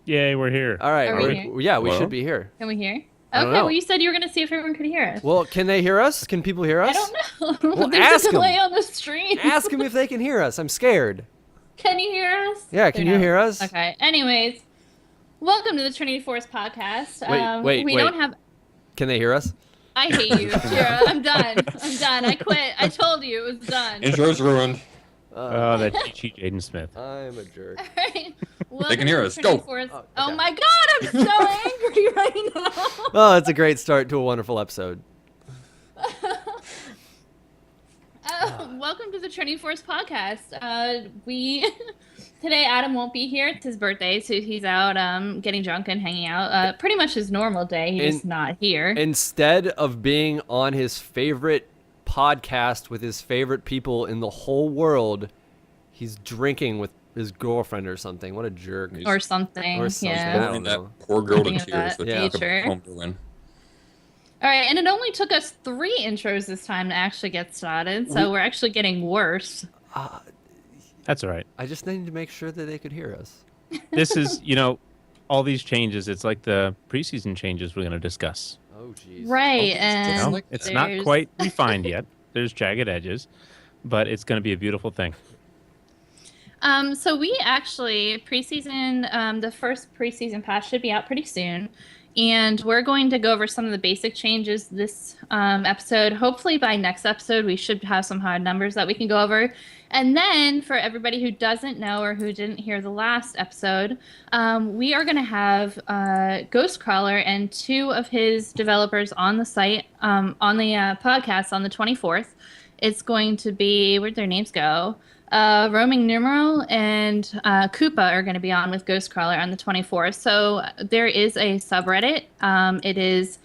Yay, we're here. All right. Are we here? Yeah, we Hello? should be here. Can we hear? I don't Okay, know. well, you said you were going to see if everyone could hear us. Well, can they hear us? Can people hear us? I don't know. Well, There's ask a delay 'em. on the stream. Ask them if they can hear us. I'm scared. Can you hear us? Yeah, can you hear us? Okay. Anyways, welcome to the Trinity Force podcast. Wait. We don't have. Can they hear us? I hate you, Tara. I'm done. I quit. I told you it was done. Intro's ruined. Oh, that Chi Jaden Smith. I'm a jerk. All right. They can hear us. Trinity Go. Force. Oh, Oh okay. my God! I'm so angry right now. Oh, it's a great start to a wonderful episode. Welcome to the Trinity Force podcast. We today Adam won't be here. It's his birthday, so he's out getting drunk and hanging out. Pretty much his normal day. He's just not here. Instead of being on his favorite podcast with his favorite people in the whole world, he's drinking with his girlfriend or something. What a jerk. Or something. Or something. Yeah. I don't Putting that know. poor girl to Something of tears. that That took nature. a home to win. All right, and it only took us 3 intros this time to actually get started, so we're actually getting worse. That's all right. I just needed to make sure that they could hear us. This is, all these changes. It's like the preseason changes we're going to discuss. Oh, jeez. Right, Oh, and like It's that. not there's- quite refined yet. There's jagged edges, but it's going to be a beautiful thing. So we actually preseason, the first preseason pass should be out pretty soon, and we're going to go over some of the basic changes this episode. Hopefully by next episode we should have some hard numbers that we can go over. And then for everybody who doesn't know or who didn't hear the last episode, we are going to have Ghostcrawler and 2 of his developers on the site, on the podcast on the 24th. It's going to be, where'd their names go? Roaming Numeral and Koopa are going to be on with Ghostcrawler on the 24th. So there is a subreddit. It is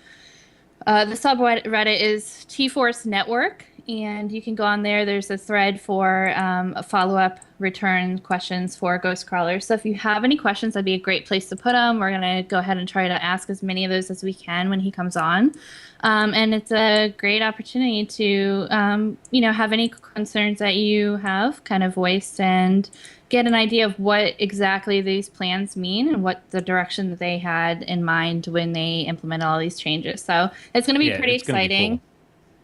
the subreddit is T-Force Network, and you can go on there. There's a thread for a follow-up return questions for Ghostcrawler. So if you have any questions, that'd be a great place to put them. We're going to go ahead and try to ask as many of those as we can when he comes on. And it's a great opportunity to, have any concerns that you have kind of voiced and get an idea of what exactly these plans mean and what the direction that they had in mind when they implemented all these changes. So it's going to be Yeah, pretty it's gonna be exciting. cool.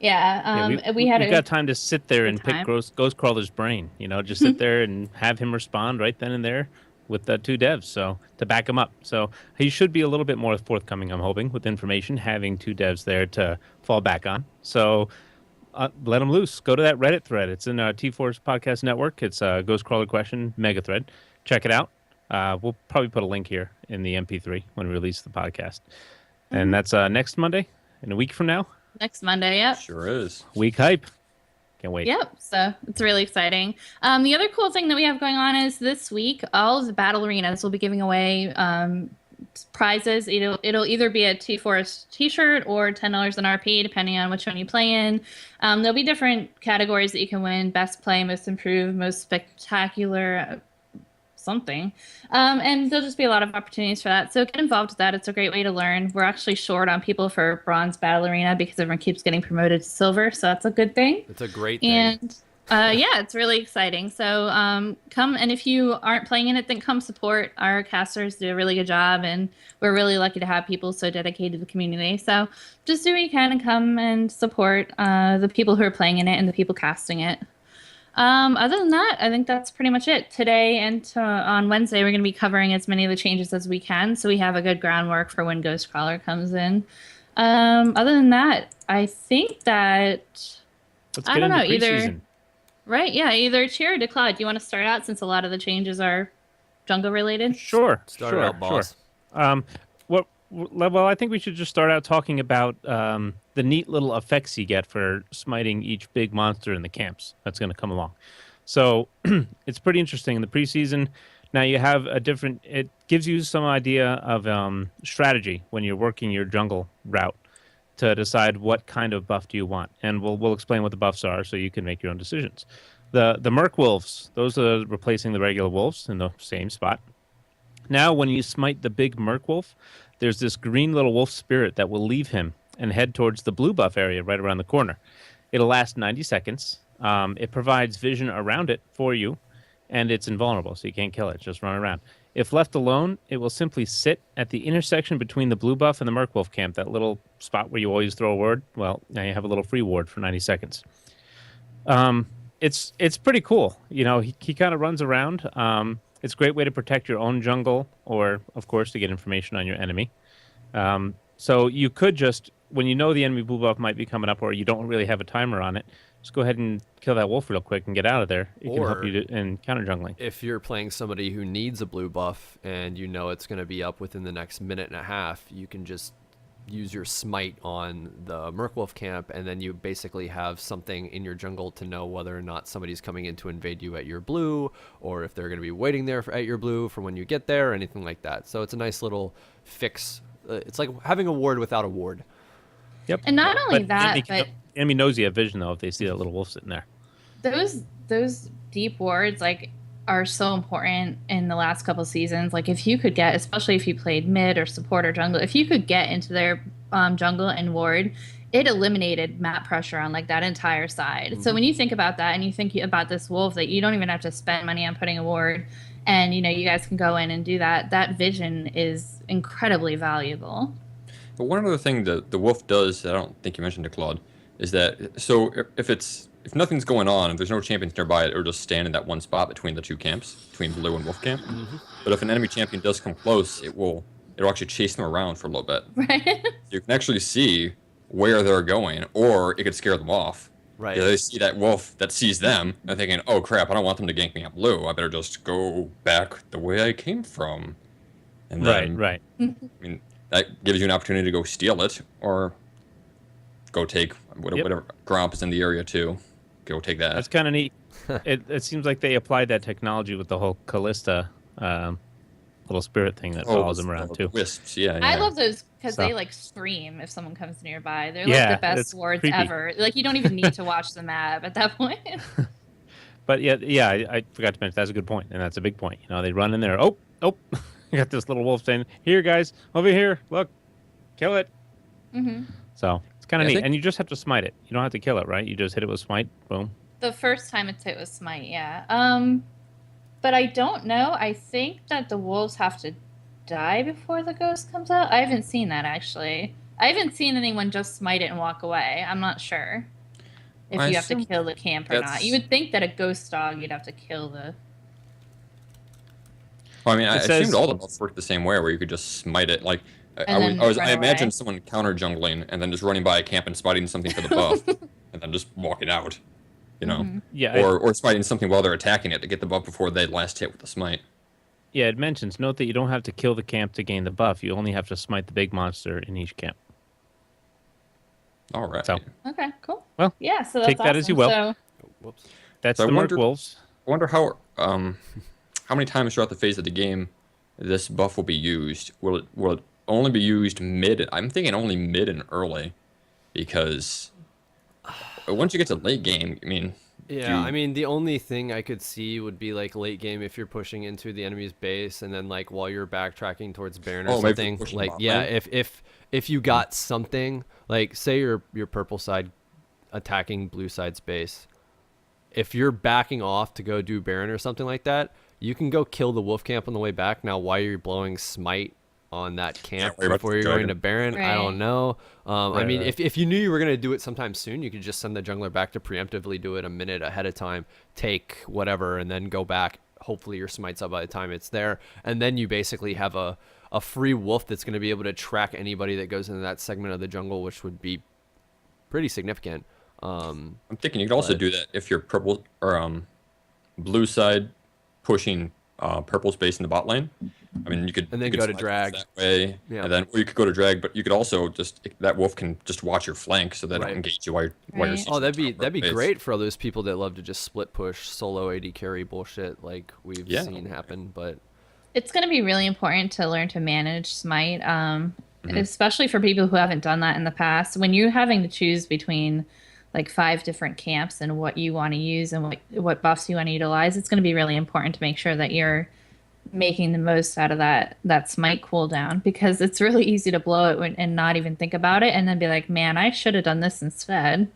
Yeah, we had we've got time to sit there good and pick time. Ghostcrawler's brain. Just sit there and have him respond right then and there with the 2 devs, so to back him up. So he should be a little bit more forthcoming, I'm hoping, with information, having 2 devs there to fall back on. So let him loose. Go to that Reddit thread. It's in T-Force Podcast Network. It's a Ghostcrawler question mega thread. Check it out. We'll probably put a link here in the MP3 when we release the podcast. And that's next Monday, in a week from now. next Monday. Yep. Sure is. Week hype. Can't wait. Yep, so it's really exciting. The other cool thing that we have going on is this week, all of the battle arenas will be giving away prizes. It'll either be a T-Force t-shirt or $10 in RP, depending on which one you play in. There'll be different categories that you can win: best play, most improved, most spectacular, something. And there'll just be a lot of opportunities for that. So get involved with that. It's a great way to learn. We're actually short on people for bronze battle arena because everyone keeps getting promoted to silver. So that's a good thing. It's a great thing. And it's really exciting. So come, and if you aren't playing in it, then come support. Our casters do a really good job, and we're really lucky to have people so dedicated to the community. So just do what you can and come and support the people who are playing in it and the people casting it. Other than that, I think that's pretty much it. Today and on Wednesday, we're going to be covering as many of the changes as we can, so we have a good groundwork for when Ghostcrawler comes in. Other than that, I think that Let's I get don't into know, either preseason. right, yeah, either Cheer or Declaw. Do you want to start out since a lot of the changes are jungle related? Sure. Start it out, boss. Well, I think we should just start out talking about the neat little effects you get for smiting each big monster in the camps that's going to come along. So it's pretty interesting in the preseason. Now you have it gives you some idea of strategy when you're working your jungle route to decide what kind of buff do you want. And we'll explain what the buffs are so you can make your own decisions. The Merc Wolves, those are replacing the regular wolves in the same spot. Now when you smite the big Merc Wolf, there's this green little wolf spirit that will leave him and head towards the blue buff area right around the corner. It'll last 90 seconds. It provides vision around it for you, and it's invulnerable, so you can't kill it. Just run around. If left alone, it will simply sit at the intersection between the blue buff and the Merkwolf camp, that little spot where you always throw a ward. Well, now you have a little free ward for 90 seconds. It's pretty cool. You know, he kind of runs around. It's a great way to protect your own jungle, or, of course, to get information on your enemy. So you could just, when you know the enemy blue buff might be coming up, or you don't really have a timer on it, just go ahead and kill that wolf real quick and get out of there. It can help you in counter jungling. If you're playing somebody who needs a blue buff and you know it's going to be up within the next minute and a half, you can just use your smite on the Merkwolf camp, and then you basically have something in your jungle to know whether or not somebody's coming in to invade you at your blue, or if they're going to be waiting there at your blue for when you get there, or anything like that. So it's a nice little fix. It's like having a ward without a ward. Yep. And not only that, but enemy knows you have vision though if they see that little wolf sitting there. Those deep wards are so important in the last couple seasons. Like if you could get, especially if you played mid or support or jungle, if you could get into their jungle and ward, it eliminated map pressure on like that entire side. Mm-hmm. So when you think about that and you think about this wolf that you don't even have to spend money on putting a ward, and you know you guys can go in and do that, that vision is incredibly valuable. But one other thing that the wolf does that I don't think you mentioned to Claude is that, so if nothing's going on, if there's no champions nearby, it'll just stand in that one spot between the two camps, between blue and wolf camp. Mm-hmm. But if an enemy champion does come close, it'll actually chase them around for a little bit. Right. You can actually see where they're going, or it could scare them off. Right. Yeah, they see that wolf that sees them, and thinking, "Oh crap! I don't want them to gank me at blue. I better just go back the way I came from." And then, right. I mean, that gives you an opportunity to go steal it, or go take whatever Gromp is in the area too. Go take that. That's kind of neat. It seems like they applied that technology with the whole Callista little spirit thing that follows them around too. Wisps, yeah. I love those because they like scream if someone comes nearby. They're like the best words creepy. ever. Like you don't even need to watch the map at that point. But I forgot to mention that's a good point, and that's a big point. You know, they run in there. Oh, you got this little wolf saying, "Here, guys, over here, look, kill it." Mm-hmm. So it's kind of neat, and you just have to smite it. You don't have to kill it, right? You just hit it with smite, boom. The first time it's hit with smite, yeah. But I don't know. I think that the wolves have to die before the ghost comes out. I haven't seen that, actually. I haven't seen anyone just smite it and walk away. I'm not sure if you have to kill the camp or not. You would think that a ghost dog, you'd have to kill the... Well, I mean, I assumed all the buffs worked the same way, where you could just smite it. Like, I imagined someone counter jungling and then just running by a camp and smiting something for the buff, and then just walking out. You know, or smiting something while they're attacking it to get the buff before they last hit with the smite. Yeah, it mentions, note that you don't have to kill the camp to gain the buff. You only have to smite the big monster in each camp. All right. So, okay, cool. Well, yeah, so that's take that as you will. So, whoops. That's the Merc Wolves. I wonder how many times throughout the phase of the game this buff will be used. Will it only be used mid? I'm thinking only mid and early, because once you get to late game, I mean... Yeah, I mean, the only thing I could see would be, like, late game if you're pushing into the enemy's base, and then, like, while you're backtracking towards Baron or something. Like, yeah, if you got something, like, say your purple side attacking blue side's base, if you're backing off to go do Baron or something like that, you can go kill the wolf camp on the way back. Now, why you're blowing smite on that camp before you're going to Baron, I don't know. I mean, if you knew you were going to do it sometime soon, you could just send the jungler back to preemptively do it a minute ahead of time, take whatever, and then go back. Hopefully your smite's up by the time it's there. And then you basically have a free wolf that's going to be able to track anybody that goes into that segment of the jungle, which would be pretty significant. I'm thinking you could also do that if you're purple or blue side pushing purple space in the bot lane. I mean, you could go to drag that way, and then or you could go to drag, but you could also that wolf can just watch your flank, so they don't engage you while you're. Oh, that'd be great for all those people that love to just split push solo AD carry bullshit like we've seen happen. But it's going to be really important to learn to manage smite, especially for people who haven't done that in the past. When you're having to choose between like 5 different camps and what you want to use and what buffs you want to utilize, it's going to be really important to make sure that you're making the most out of that smite cooldown, because it's really easy to blow it and not even think about it and then be like, man, I should have done this instead.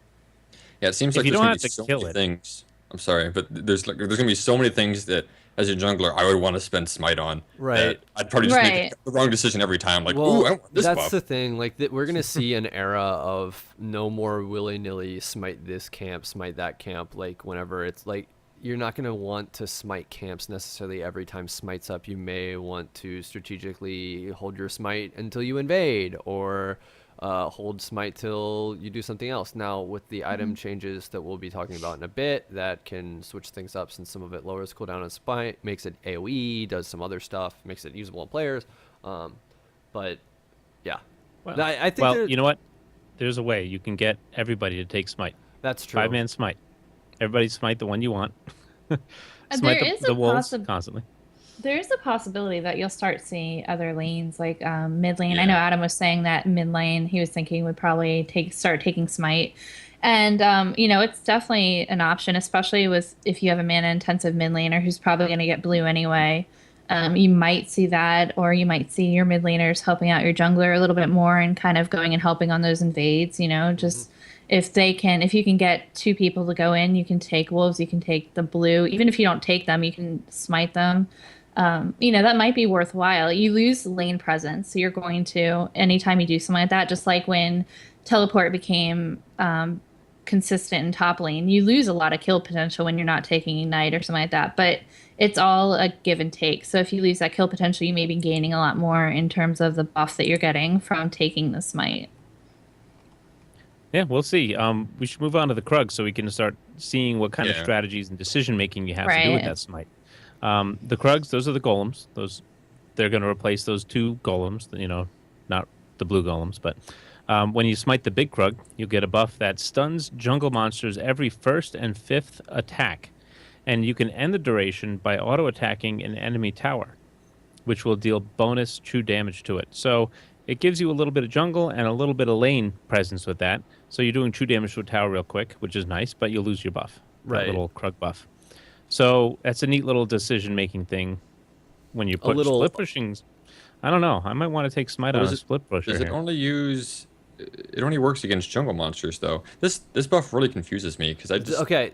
Yeah, it seems like you there's don't going have to be to so kill many it. things. I'm sorry, but there's gonna be so many things that as a jungler I would want to spend smite on. Right. That I'd probably just make Right. the wrong decision every time. Like, Well, ooh, I want this that's buff. the thing. Like, we're gonna see an era of no more willy-nilly smite this camp, smite that camp. Like, whenever it's like, you're not gonna want to smite camps necessarily every time smite's up. You may want to strategically hold your smite until you invade, or hold smite till you do something else. Now, with the item changes that we'll be talking about in a bit, that can switch things up, since some of it lowers cooldown on smite, makes it AoE, does some other stuff, makes it usable on players. But yeah, Well, I think you know what? There's a way you can get everybody to take smite. that's true. 5-man smite. Everybody smite the one you want. There Smite is the a wolves constantly. There is a possibility that you'll start seeing other lanes like mid lane. I Yeah. know Adam was saying that mid lane he was thinking would probably start taking smite, and it's definitely an option, especially with if you have a mana intensive mid laner who's probably going to get blue anyway. You might see that, or you might see your mid laners helping out your jungler a little bit more and kind of going and helping on those invades. Just if you can get two people to go in, you can take wolves, you can take the blue. Even if you don't take them, you can smite them. That might be worthwhile. You lose lane presence, so you're going to, anytime you do something like that, just like when teleport became consistent in top lane, you lose a lot of kill potential when you're not taking ignite or something like that. But it's all a give and take. So if you lose that kill potential, you may be gaining a lot more in terms of the buff that you're getting from taking the smite. Yeah, we'll see. We should move on to the Krug so we can start seeing what kind of Yeah. strategies and decision making you have to do with Right. that smite. The Krugs, those are the golems. They're going to replace those two golems. Not the blue golems, but when you smite the big Krug, you'll get a buff that stuns jungle monsters every first and fifth attack, and you can end the duration by auto attacking an enemy tower, which will deal bonus true damage to it. So it gives you a little bit of jungle and a little bit of lane presence with that. So you're doing true damage to a tower real quick, which is nice, but you'll lose your buff, Right. that little Krug buff. So that's a neat little decision-making thing when you put split pushing. I don't know. I might want to take smite on a split pusher. Does it only use? It only works against jungle monsters, though. This buff really confuses me because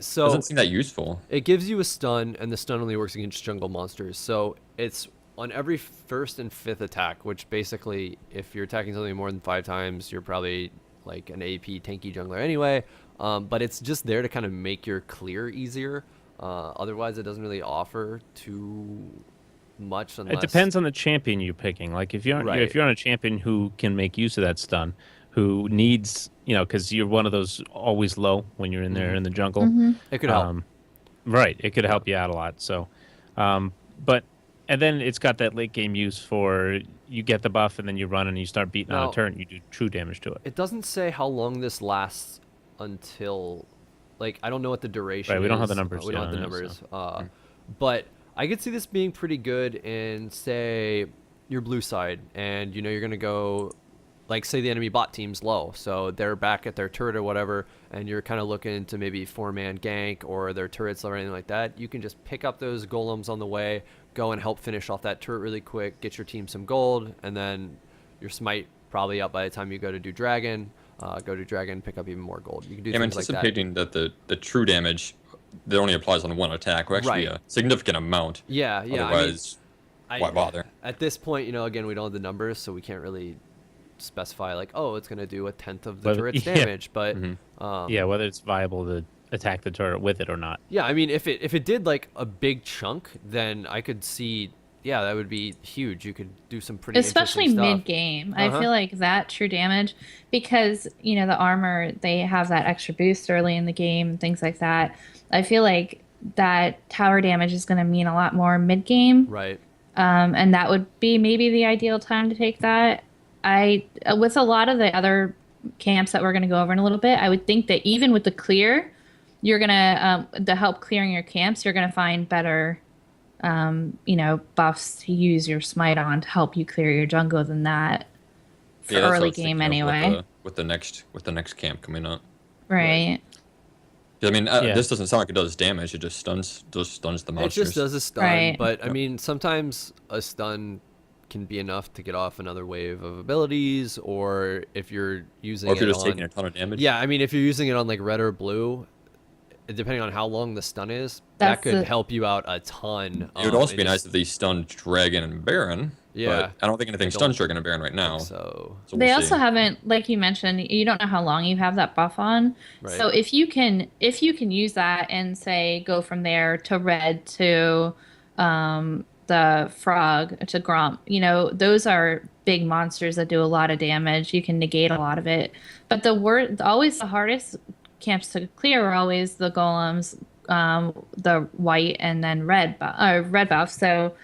so doesn't seem that useful. it gives you a stun, and the stun only works against jungle monsters. So it's on every first and fifth attack, which basically, if you're attacking something more than 5 times, you're probably like an AP tanky jungler anyway. But it's just there to kind of make your clear easier. Otherwise, it doesn't really offer too much. Unless... It depends on the champion you're picking. Like if you're on a champion who can make use of that stun, who needs, because you're one of those always low when you're in there in the jungle. It could help. Right, it could help you out a lot. So, and then it's got that late game use for you get the buff and then you run and you start beating on a turret and you do true damage to it. It doesn't say how long this lasts until, like, I don't know what the duration is. Right, we don't have the numbers. We don't have the numbers. But I could see this being pretty good in, say, your blue side, and you're going to go, like, say the enemy bot team's low, so they're back at their turret or whatever, and you're kind of looking to maybe 4-man gank or their turrets or anything like that. You can just pick up those golems on the way, go and help finish off that turret really quick, get your team some gold, and then your smite probably up by the time you go to do dragon. Pick up even more gold. You can do things like that. I'm anticipating that the true damage that only applies on one attack will actually be a significant amount. Yeah. Otherwise, why bother? At this point, again, we don't have the numbers, so we can't really specify like, oh, it's going to do 1/10 of the turret's damage. But whether it's viable to attack the turret with it or not. Yeah, I mean, if it did like a big chunk, then I could see. Yeah, that would be huge. You could do some pretty especially interesting stuff. mid-game. I feel like that true damage, because the armor, they have that extra boost early in the game, things like that. I feel like that tower damage is going to mean a lot more mid-game. Right. And that would be maybe the ideal time to take that. With a lot of the other camps that we're going to go over in a little bit, I would think that even with the clear, you're going to help clearing your camps, you're going to find better buffs to use your smite on to help you clear your jungle than that for early game anyway. With the next camp coming up. Right. I mean, this doesn't sound like it does damage. It just stuns the monsters. It just does a stun, right. But I mean, sometimes a stun can be enough to get off another wave of abilities, or if you're using or if you're just taking a ton of damage. Yeah, I mean, if you're using it on like red or blue, depending on how long the stun is, That's that could help you out a ton. It would also be nice if they stunned Dragon and Baron. Yeah. But I don't think anything stuns Dragon and Baron right now. So they also haven't, like you mentioned, you don't know how long you have that buff on. Right. So if you can use that and say go from there to red to the frog to Gromp, you know, those are big monsters that do a lot of damage. You can negate a lot of it. But always the hardest camps to clear are always the golems, the white and then red buff. So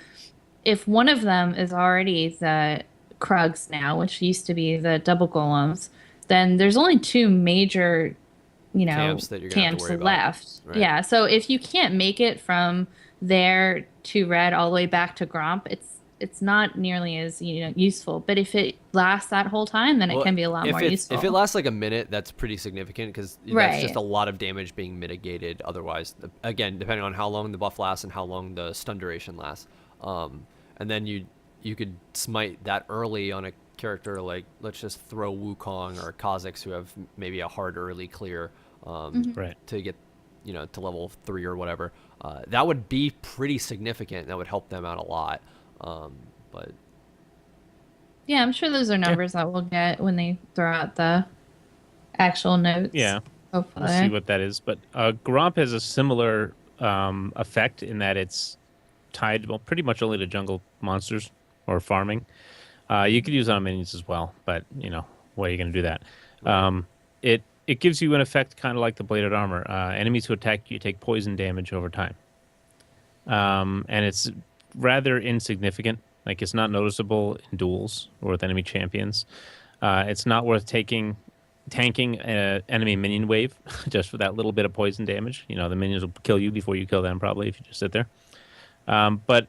if one of them is already the Krugs now, which used to be the double golems, then there's only two major, you know, camps left. Right. Yeah. So if you can't make it from there to red all the way back to Gromp, it's not nearly as, you know, useful. But if it lasts that whole time, then it can be a lot more useful. If it lasts like a minute, that's pretty significant because that's just a lot of damage being mitigated. Otherwise, again, depending on how long the buff lasts and how long the stun duration lasts. And then you could smite that early on a character like, let's just throw Wukong or Kha'Zix, who have maybe a hard early clear to get, you know, to level 3 or whatever. That would be pretty significant. That would help them out a lot. But yeah, I'm sure those are numbers that we'll get when they throw out the actual notes. Yeah, hopefully. We'll see what that is. But Gromp has a similar effect in that it's tied pretty much only to jungle monsters or farming. You could use it on minions as well, but you know, what are you going to do that? It gives you an effect kind of like the bladed armor. Enemies who attack you take poison damage over time, and it's rather insignificant. Like, it's not noticeable in duels or with enemy champions. It's not worth tanking an enemy minion wave just for that little bit of poison damage. You know, the minions will kill you before you kill them probably if you just sit there. But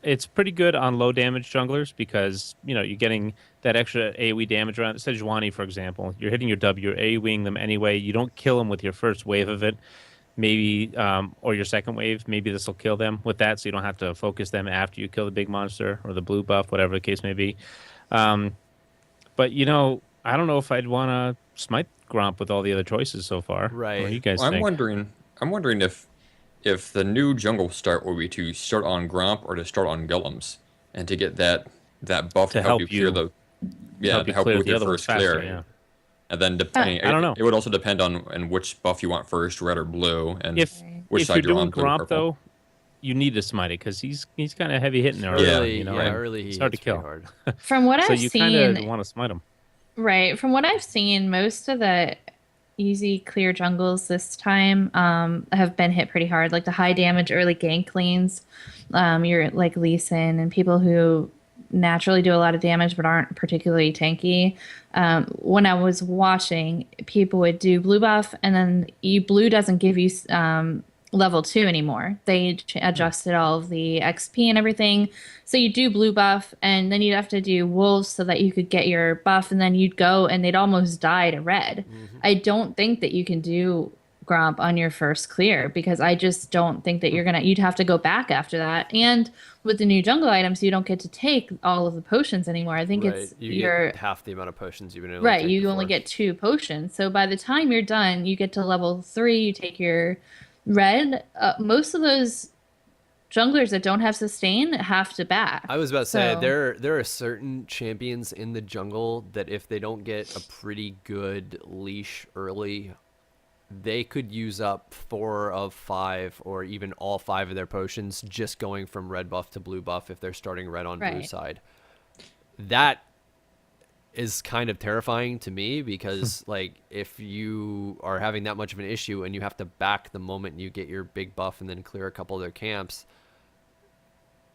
it's pretty good on low damage junglers because, you know, you're getting that extra AoE damage around. Sejuani, for example, you're hitting your W, you're AoEing them anyway. You don't kill them with your first wave of it, maybe, or your second wave. Maybe this will kill them with that, so you don't have to focus them after you kill the big monster or the blue buff, whatever the case may be. But, you know, I don't know if I'd want to smite Gromp with all the other choices so far. Right. What do you guys think? I'm wondering if the new jungle start will be to start on Gromp or to start on Golems, and to get that buff to help you clear to help you with your first clear. Yeah. And then depending, I don't know. It would also depend on which buff you want first, red or blue, and which if side you're on. doing Gromp though, you need to smite it because he's kind of heavy hitting early. Yeah, you know, early it's hard to kill. hard. From what so I've you seen, kind of want to smite him. Right. From what I've seen, most of the easy clear jungles this time have been hit pretty hard. Like the high damage early gank lanes, you're like Lee Sin and people who naturally do a lot of damage but aren't particularly tanky. When I was watching, people would do blue buff, and then blue doesn't give you level 2 anymore. They adjusted all of the XP and everything. So you do blue buff, and then you'd have to do wolves so that you could get your buff, and then you'd go and they'd almost die to red. I don't think that you can do Gromp on your first clear because I just don't think that you'd have to go back after that. And with the new jungle items, you don't get to take all of the potions anymore. I think you get half the amount of potions you've been able to take you before. only get 2 potions. So by the time you're done, you get to level 3, you take your red. Most of those junglers that don't have sustain have to back. I was about to say there are certain champions in the jungle that if they don't get a pretty good leash early, they could use up 4 of 5 or even all 5 of their potions just going from red buff to blue buff if they're starting red on blue side. That is kind of terrifying to me because like if you are having that much of an issue and you have to back the moment you get your big buff and then clear a couple of their camps,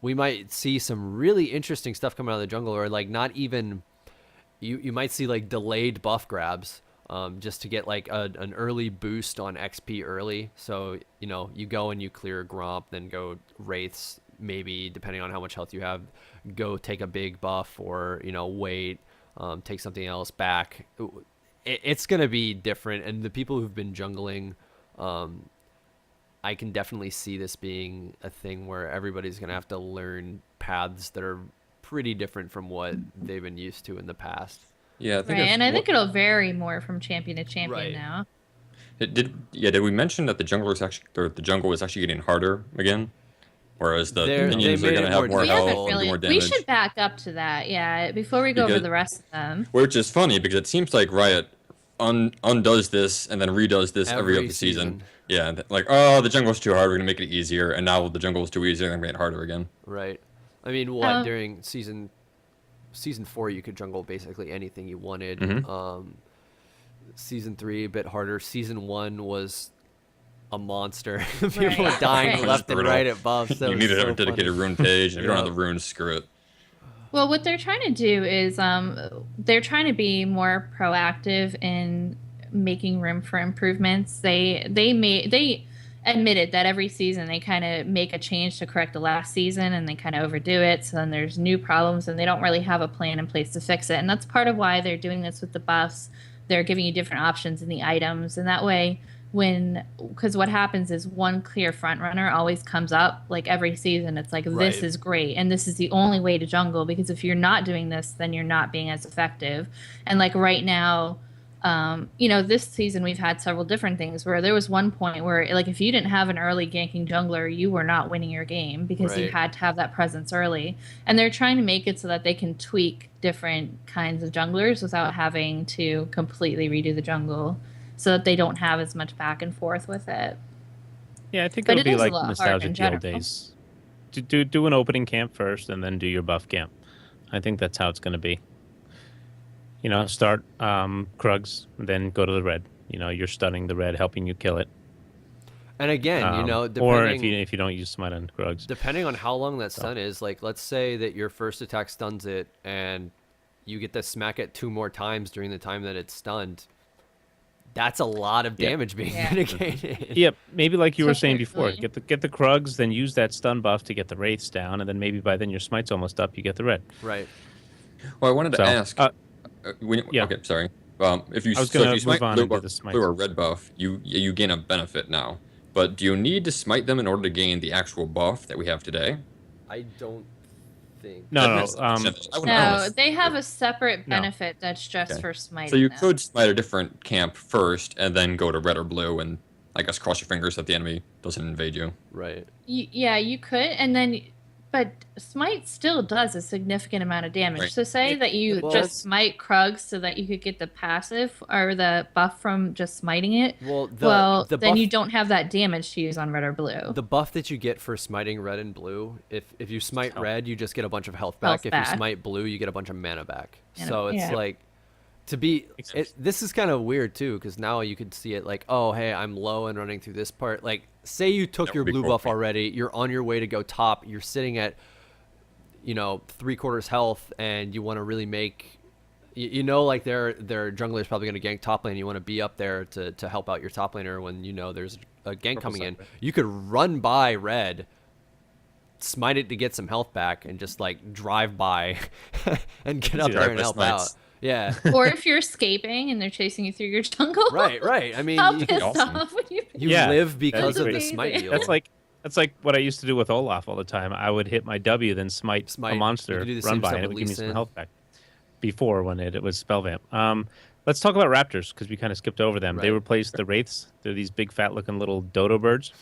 we might see some really interesting stuff come out of the jungle, or like not even you might see like delayed buff grabs just to get like an early boost on XP early. So, you know, you go and you clear Gromp, then go Wraiths, maybe depending on how much health you have, go take a big buff, or, you know, wait, take something else back. It's going to be different. And the people who've been jungling, I can definitely see this being a thing where everybody's going to have to learn paths that are pretty different from what they've been used to in the past. Yeah, I think it'll vary more from champion to champion now. Did we mention that the jungle is actually getting harder again? Whereas the minions are going to have more health and do more damage. We should back up to that, yeah, before we go over the rest of them. Which is funny because it seems like Riot undoes this and then redoes this every other season. Yeah, like, oh, the jungle's too hard, we're going to make it easier, and now the jungle's too easy, and then make it harder again. Right. I mean, during season 4, you could jungle basically anything you wanted. Mm-hmm. Season 3, a bit harder. Season 1 was a monster. People were dying left and right at buffs. You needed a dedicated rune page, and if you don't have the runes, screw it. Well, what they're trying to do is they're trying to be more proactive in making room for improvements. They admitted that every season they kind of make a change to correct the last season, and they kind of overdo it. So then there's new problems, and they don't really have a plan in place to fix it. And that's part of why they're doing this with the buffs. They're giving you different options in the items, and that way, because what happens is one clear front runner always comes up like every season. It's like, this is great, and this is the only way to jungle, because if you're not doing this, then you're not being as effective. And like right now, this season we've had several different things where there was one point where, like, if you didn't have an early ganking jungler, you were not winning your game because you had to have that presence early. And they're trying to make it so that they can tweak different kinds of junglers without having to completely redo the jungle, so that they don't have as much back and forth with it. Yeah, I think it'll be like nostalgic the old days. Do an opening camp first, and then do your buff camp. I think that's how it's going to be. Start Krugs, then go to the red. You're stunning the red, helping you kill it. And again, or if you don't use smite on Krugs, depending on how long that stun is, like let's say that your first attack stuns it, and you get to smack it 2 more times during the time that it's stunned. That's a lot of damage being mitigated. Yep, maybe like you were saying before, get the Krugs, then use that stun buff to get the wraiths down, and then maybe by then your smite's almost up, you get the red. Right. Well, I wanted to ask. Okay, sorry. If you smite blue or red buff, you gain a benefit now. But do you need to smite them in order to gain the actual buff that we have today? I don't think. No. They have a separate benefit that's just for smiting. So you could smite a different camp first, and then go to red or blue, and I guess cross your fingers that the enemy doesn't invade you. Right. Yeah, you could, and then. But smite still does a significant amount of damage. Right. So say that you just smite Krugs so that you could get the passive or the buff from just smiting it. Well, then you don't have that damage to use on red or blue. The buff that you get for smiting red and blue, if you smite red, you just get a bunch of health back. If you smite blue, you get a bunch of mana back. So it's like... this is kind of weird too, because now you could see it like, oh hey, I'm low and running through this part. Like, say you took your blue buff already, you're on your way to go top, you're sitting at 3/4 health, and you want to really make like their jungler is probably going to gank top lane. You want to be up there to help out your top laner when there's a gank coming in. You could run by red, smite it to get some health back, and just like drive by and get up there and help out. Yeah. Or if you're escaping and they're chasing you through your jungle. Right. I mean, how pissed off would you be? You live because of the smite deal. That's like what I used to do with Olaf all the time. I would hit my W, then smite a monster, run by, and it would give me some health back. Before, when it was spell vamp. Let's talk about raptors, because we kind of skipped over them. Right. They replaced the wraiths. They're these big, fat-looking little dodo birds.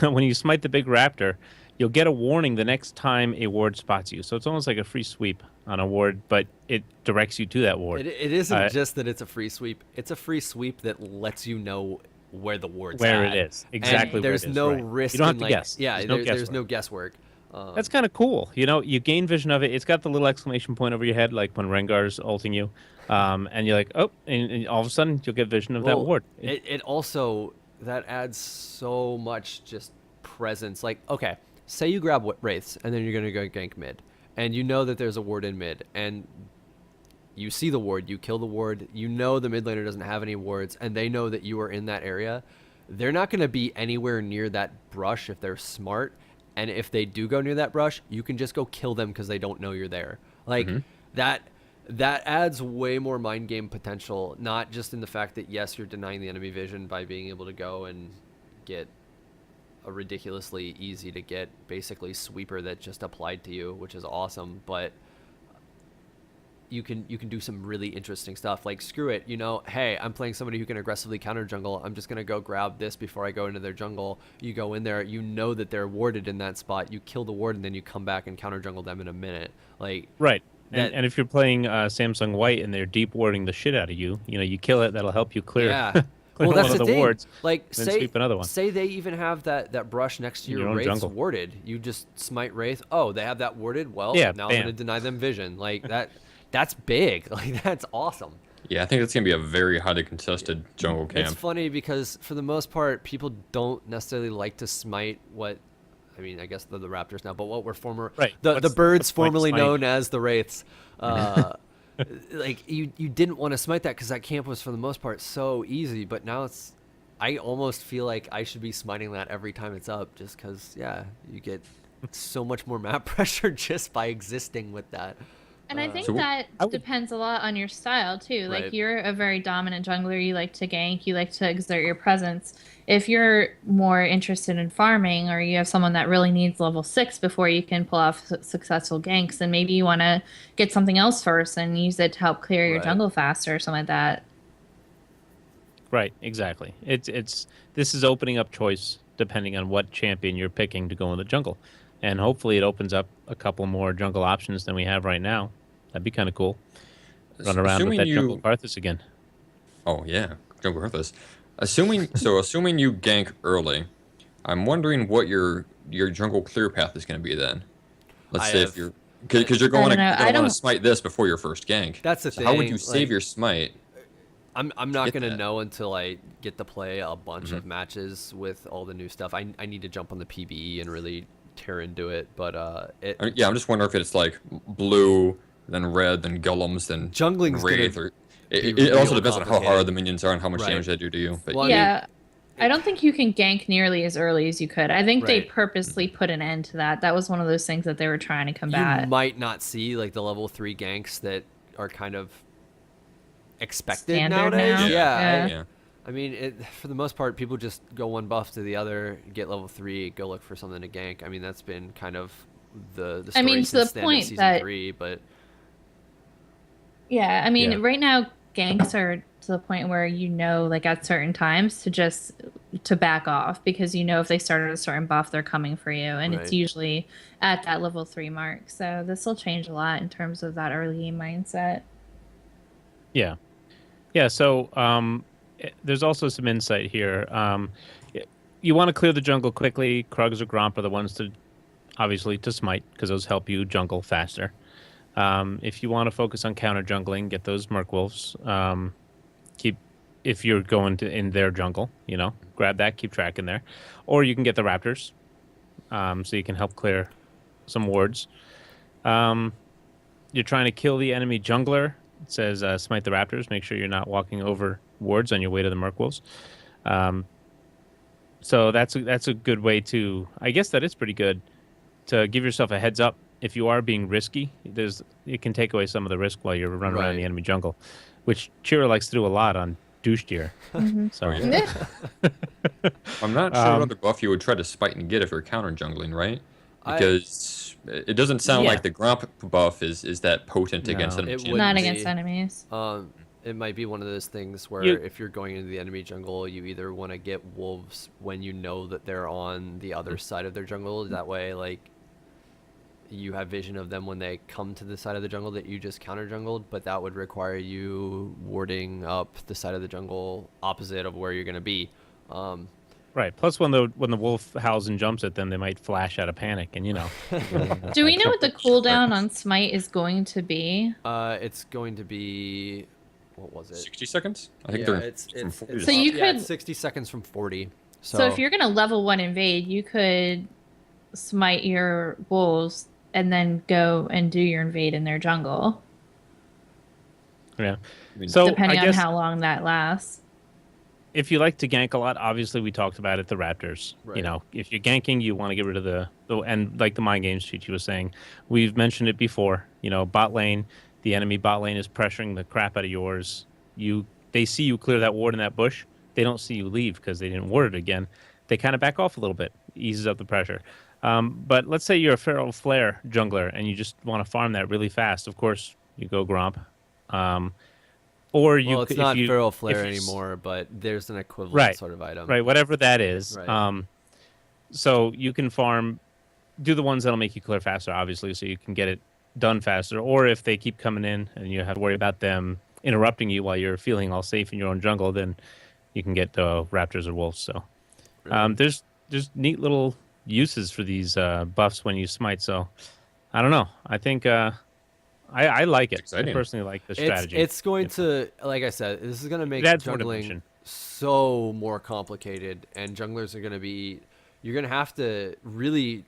When you smite the big raptor, you'll get a warning the next time a ward spots you. So it's almost like a free sweep on a ward, but it directs you to that ward. It isn't just that it's a free sweep. It's a free sweep that lets you know where the ward's where at. It is. Exactly. And there's no risk. You don't have to guess. Yeah, there's no guesswork. That's kind of cool. You gain vision of it. It's got the little exclamation point over your head, like when Rengar's ulting you. And you're like, oh, and all of a sudden you'll get vision of that ward. It also, that adds so much just presence. Like, okay, say you grab wraiths, and then you're going to go gank mid. And you know that there's a ward in mid, and you see the ward, you kill the ward, you know the mid laner doesn't have any wards, and they know that you are in that area. They're not going to be anywhere near that brush if they're smart, and if they do go near that brush, you can just go kill them because they don't know you're there. Like, that adds way more mind game potential, not just in the fact that, yes, you're denying the enemy vision by being able to go and get a ridiculously easy to get basically sweeper that just applied to you, which is awesome, but you can do some really interesting stuff. Like, screw it, hey, I'm playing somebody who can aggressively counter jungle. I'm just gonna go grab this before I go into their jungle. You go in there, that they're warded in that spot. You kill the ward, and then you come back and counter jungle them in a minute. Like, right. And if you're playing Samsung White and they're deep warding the shit out of you, you kill it. That'll help you clear. Yeah. Well, that's one the of the thing. wards. Like, sweep another one. Say they even have that brush next to your own Wraith's jungle. warded. You just smite Wraith. Oh, they have that warded. Well, Yeah, now bam. I'm gonna deny them vision. Like that. That's big. Like, that's awesome. Yeah, I think it's gonna be a very highly contested jungle camp. It's funny because for the most part, people don't necessarily like to smite what. I mean, I guess they're the Raptors now, but what were former the birds formerly known as the Wraiths. Like, you didn't want to smite that because that camp was for the most part so easy, but now I almost feel like I should be smiting that every time it's up, just because you get so much more map pressure just by existing with that. And I think that depends a lot on your style too. Like, Right. you're a very dominant jungler. You like to gank. You like to exert your presence. If you're more interested in farming, or you have someone that really needs level 6 before you can pull off successful ganks, then maybe you want to get something else first and use it to help clear your Right. jungle faster or something like that. Right, exactly. This is opening up choice depending on what champion you're picking to go in the jungle. And hopefully it opens up a couple more jungle options than we have right now. That'd be kind of cool. Run around with that jungle Karthus again. Oh yeah, jungle Karthus. Assuming you gank early, I'm wondering what your jungle clear path is going to be then. Let's say if you're because you're going to want to smite this before your first gank. That's the thing. How would you save your smite? I'm not gonna know until I get to play a bunch of matches with all the new stuff. I need to jump on the PvE and really tear into it. But I'm just wondering if it's like blue, then red, then golems, then jungling's wraith. gonna It also depends on how complicated. hard the minions are and how much damage they do to you. But Well, Yeah. I don't think you can gank nearly as early as you could. I think they Right. purposely put an end to that. That was one of those things that they were trying to combat. you might not see like the level 3 ganks that are kind of expected Standard nowadays. now? Yeah. I mean, for the most part, people just go one buff to the other, get level 3, go look for something to gank. I mean, that's been kind of the story I mean, to since the the end of point season that 3, but Yeah, I mean, Yeah. right now ganks are to the point where like at certain times to back off, because if they started a certain buff, they're coming for you, and Right. it's usually at that level 3 mark. So this will change a lot in terms of that early game mindset. Yeah. Yeah, so there's also some insight here. You want to clear the jungle quickly. Krugs or Gromp are the ones to smite, because those help you jungle faster. If you want to focus on counter jungling, get those Merc Wolves. If you're going in their jungle, grab that, keep track in there. Or you can get the Raptors, so you can help clear some wards. You're trying to kill the enemy jungler. It says smite the Raptors. Make sure you're not walking over wards on your way to the Merc Wolves. So that's a good way to. I guess that is pretty good to give yourself a heads up. If you are being risky, it can take away some of the risk while you're running around the enemy jungle, which Chira likes to do a lot on douche deer. So I'm not sure what other buff you would try to spite and get if you're counter jungling, right? Because it doesn't sound like the Gromp buff is that potent against enemy champions. Not against enemies. it might be one of those things where if you're going into the enemy jungle, you either want to get wolves when you know that they're on the other side of their jungle. That way, like, you have vision of them when they come to the side of the jungle that you just counter jungled, but that would require you warding up the side of the jungle opposite of where you're going to be. Right. Plus, when the wolf howls and jumps at them, they might flash out of panic, and Do we know what the cooldown on Smite is going to be? It's going to be, what was it? 60 seconds? I think it's from 40 to So you yeah, could- it's 60 seconds from 40. So if you're gonna level 1 invade, you could smite your wolves and then go and do your invade in their jungle, Yeah. So depending I on guess how long that lasts. if you like to gank a lot, obviously we talked about it, the Raptors. Right. If you're ganking, you want to get rid of the and like the mind games Chichi was saying, we've mentioned it before. Bot lane, the enemy bot lane is pressuring the crap out of yours. They see you clear that ward in that bush. They don't see you leave because they didn't ward it again. They kind of back off a little bit, eases up the pressure. But let's say you're a Feral Flare jungler and you just want to farm that really fast. Of course, you go Gromp. Or you Well, it's could, not Feral if Flare you anymore, but there's an equivalent right, sort of item. right, whatever that is. Right. So you can do the ones that'll make you clear faster, obviously, so you can get it done faster. Or if they keep coming in and you have to worry about them interrupting you while you're feeling all safe in your own jungle, then you can get the raptors or wolves. So Really? there's neat little uses for these buffs when you smite. So I don't know. I think I like it. I Exciting. personally like the It's strategy. it's going to, like I said, this is going to make adds more jungling dimension. so more complicated, and junglers are going to be, you're going to have to really,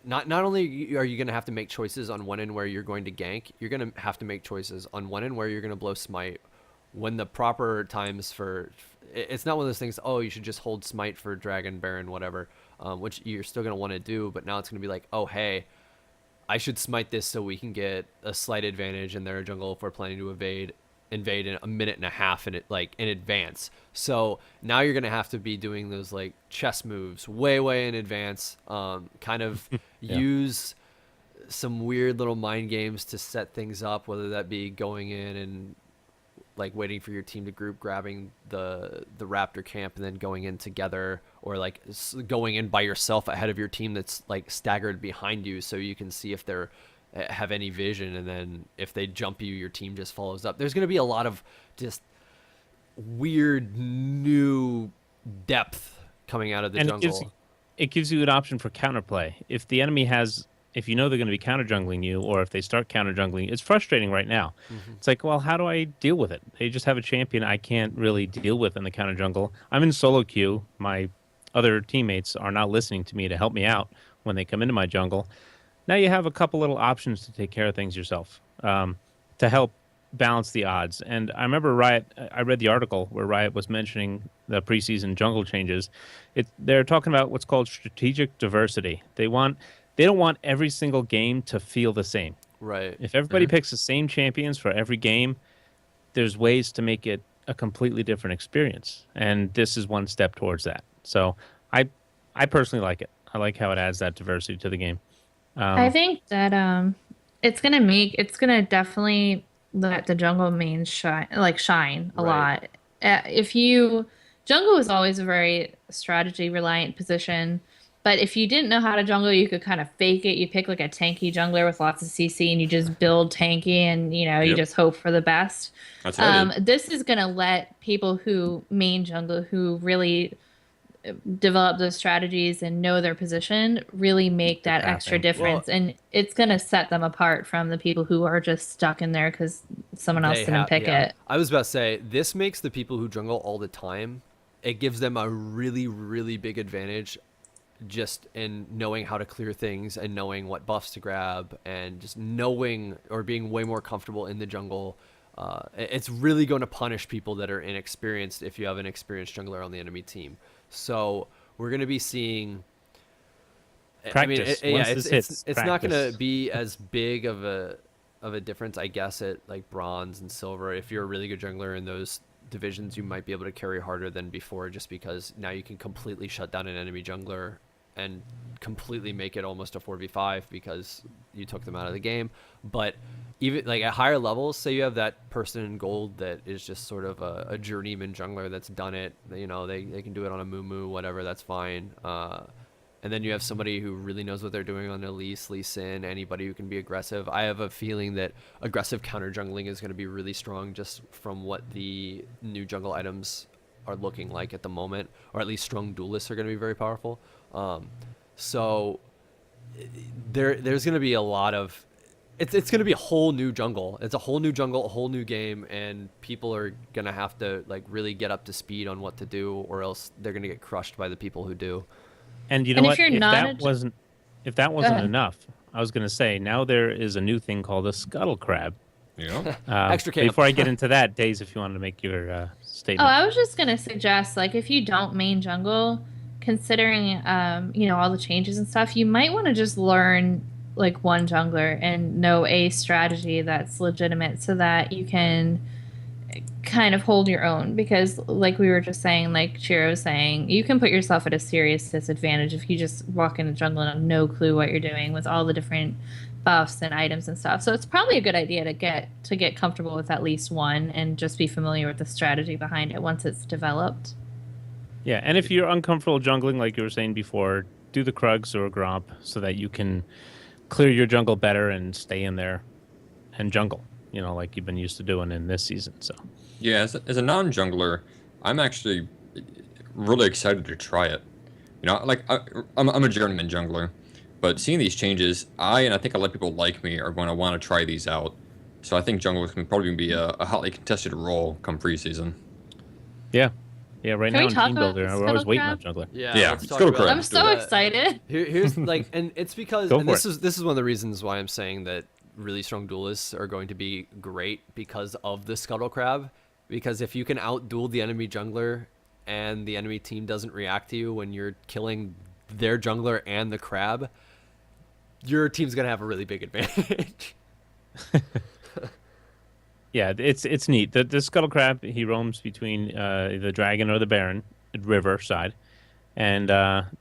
not only are you going to have to make choices on when and where you're going to gank, you're going to have to make choices on when and where you're going to blow smite, when the proper times for, it's not one of those things, oh, you should just hold smite for dragon, baron, whatever, which you're still going to want to do, but now it's going to be like, oh, hey, I should smite this so we can get a slight advantage in their jungle if we're planning to invade in a minute and a half in advance. So now you're gonna have to be doing those like chess moves way in advance. Kind of Yeah. use some weird little mind games to set things up, whether that be going in and like waiting for your team to group, grabbing the raptor camp and then going in together, or like going in by yourself ahead of your team that's like staggered behind you, so you can see if they're have any vision, and then if they jump you, your team just follows up. There's going to be a lot of just weird new depth coming out of the And jungle. it gives you an option for counterplay. If you know they're going to be counter jungling you, or if they start counter jungling, it's frustrating right now. It's like, well, how do I deal with it? They just have a champion I can't really deal with in the counter jungle. I'm in solo queue. My other teammates are not listening to me to help me out when they come into my jungle. Now you have a couple little options to take care of things yourself, to help balance the odds. And I remember I read the article where Riot was mentioning the preseason jungle changes. They're talking about what's called strategic diversity. They don't want every single game to feel the same. Right. If everybody picks the same champions for every game, there's ways to make it a completely different experience. And this is one step towards that. So I personally like it. I like how it adds that diversity to the game. I think that it's gonna definitely let the jungle main shine a Right. lot. If you Jungle was always a very strategy reliant position, but if you didn't know how to jungle, you could kind of fake it. You pick like a tanky jungler with lots of CC, and you just build tanky, and you Yep. just hope for the best. That's what I did. This is gonna let people who main jungle, who really develop those strategies and know their position, really make that extra pathing. difference. Well, And it's going to set them apart from the people who are just stuck in there because someone else didn't pick it. I was about to say, this makes the people who jungle all the time, it gives them a really big advantage just in knowing how to clear things and knowing what buffs to grab and just knowing or being way more comfortable in the jungle. It's really going to punish people that are inexperienced if you have an experienced jungler on the enemy team. So we're going to be seeing Practice. Once this hits, it's not going practice. to be as big of a difference, I guess, at like bronze and silver. If you're a really good jungler in those divisions, you might be able to carry harder than before, just because now you can completely shut down an enemy jungler and completely make it almost a 4v5 because you took them out of the game. But even like at higher levels, say you have that person in gold that is just sort of a journeyman jungler that's done it, they can do it on a moo whatever, that's fine. And then you have somebody who really knows what they're doing on Elise, Lee Sin, anybody who can be aggressive. I have a feeling that aggressive counter jungling is going to be really strong just from what the new jungle items are looking like at the moment, or at least strong duelists are going to be very powerful. So there's going to be a lot of, it's going to be a whole new jungle. It's a whole new jungle, a whole new game, and people are going to have to like really get up to speed on what to do, or else they're going to get crushed by the people who do. And you know And what? if you're not If that wasn't ahead. enough, I was going to say now there is a new thing called a scuttle crab. Yeah. Extra camp. Before I get into that, Days, if you wanted to make your Oh, statement. I was just gonna suggest, like, if you don't main jungle, considering all the changes and stuff, you might want to just learn like one jungler and know a strategy that's legitimate, so that you can kind of hold your own, because like we were just saying, like Chiro was saying, you can put yourself at a serious disadvantage if you just walk in the jungle and have no clue what you're doing with all the different buffs and items and stuff. So it's probably a good idea to get comfortable with at least one and just be familiar with the strategy behind it once it's developed. Yeah, and if you're uncomfortable jungling, like you were saying before, do the Krugs or a Gromp so that you can clear your jungle better and stay in there and jungle, like you've been used to doing in this season. So yeah, as a non-jungler, I'm actually really excited to try it. Like I'm a journeyman jungler, but seeing these changes, and I think a lot of people like me are going to want to try these out. So I think junglers can probably be a hotly contested role come preseason. Yeah. Yeah, right Can now we in talk Team about Builder, the we're always waiting Scuttle on jungler. Yeah, let's talk Scuttle about Crab. I'm so excited. Here's like, and it's because, Go and for this is one of the reasons why I'm saying that really strong duelists are going to be great because of the Scuttle Crab. Because if you can outduel the enemy jungler and the enemy team doesn't react to you when you're killing their jungler and the crab, your team's gonna have a really big advantage. Yeah, it's neat. The Scuttle Crab, he roams between the dragon or the Baron river side, and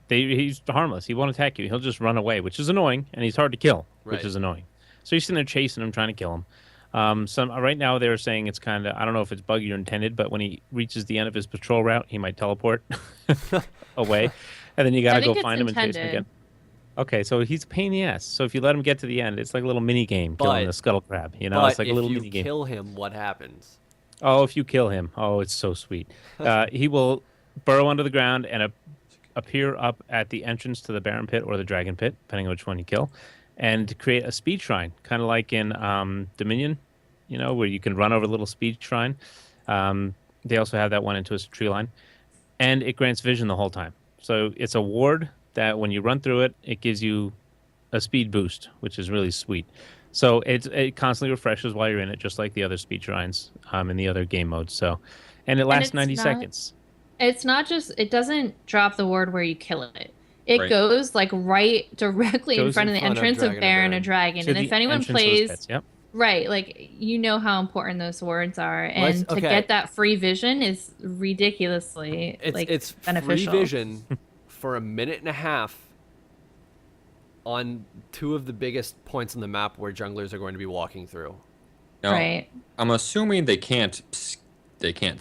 he's harmless. He won't attack you. He'll just run away, which is annoying, and he's hard to kill, which Right. is annoying. So you're sitting there chasing him, trying to kill him. Right now they were saying it's kind of, I don't know if it's buggy or intended, but when he reaches the end of his patrol route, he might teleport away, and then you got to go find him and chase him again. Okay, so he's a pain in the ass. So if you let him get to the end, it's like a little mini game killing the Scuttle Crab. But it's like a little mini if game. you kill him, what happens? Oh, if you kill him, it's so sweet. He will burrow under the ground and appear up at the entrance to the Baron Pit or the Dragon Pit, depending on which one you kill, and create a speed shrine, kind of like in Dominion, where you can run over a little speed shrine. They also have that one in Twisted Tree Line, and it grants vision the whole time. So it's a ward that when you run through it, it gives you a speed boost, which is really sweet. So it constantly refreshes while you're in it, just like the other speed shrines in the other game modes. So, and it lasts 90 seconds. It's not just, it doesn't drop the ward where you kill it. It Right. goes like right directly in front of the entrance of Baron or Dragon. And if anyone plays, yep. right, like how important those wards are, and to get that free vision is ridiculously it's beneficial. Free vision for a minute and a half on two of the biggest points on the map where junglers are going to be walking through. Now, right. I'm assuming they can't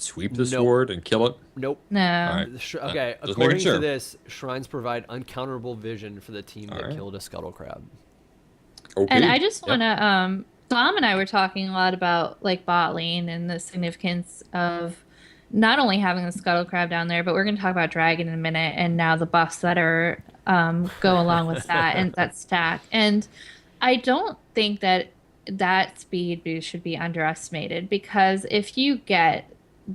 sweep this Nope. ward and kill it. Nope. No. All right. Okay, Just according making sure. to this, shrines provide uncounterable vision for the team that killed a Scuttle Crab. Okay. And I just want to, Dom and I were talking a lot about like bot lane and the significance of not only having the Scuttle Crab down there, but we're going to talk about Dragon in a minute, and now the buffs that are go along with that and that stack. And I don't think that speed boost should be underestimated, because if you get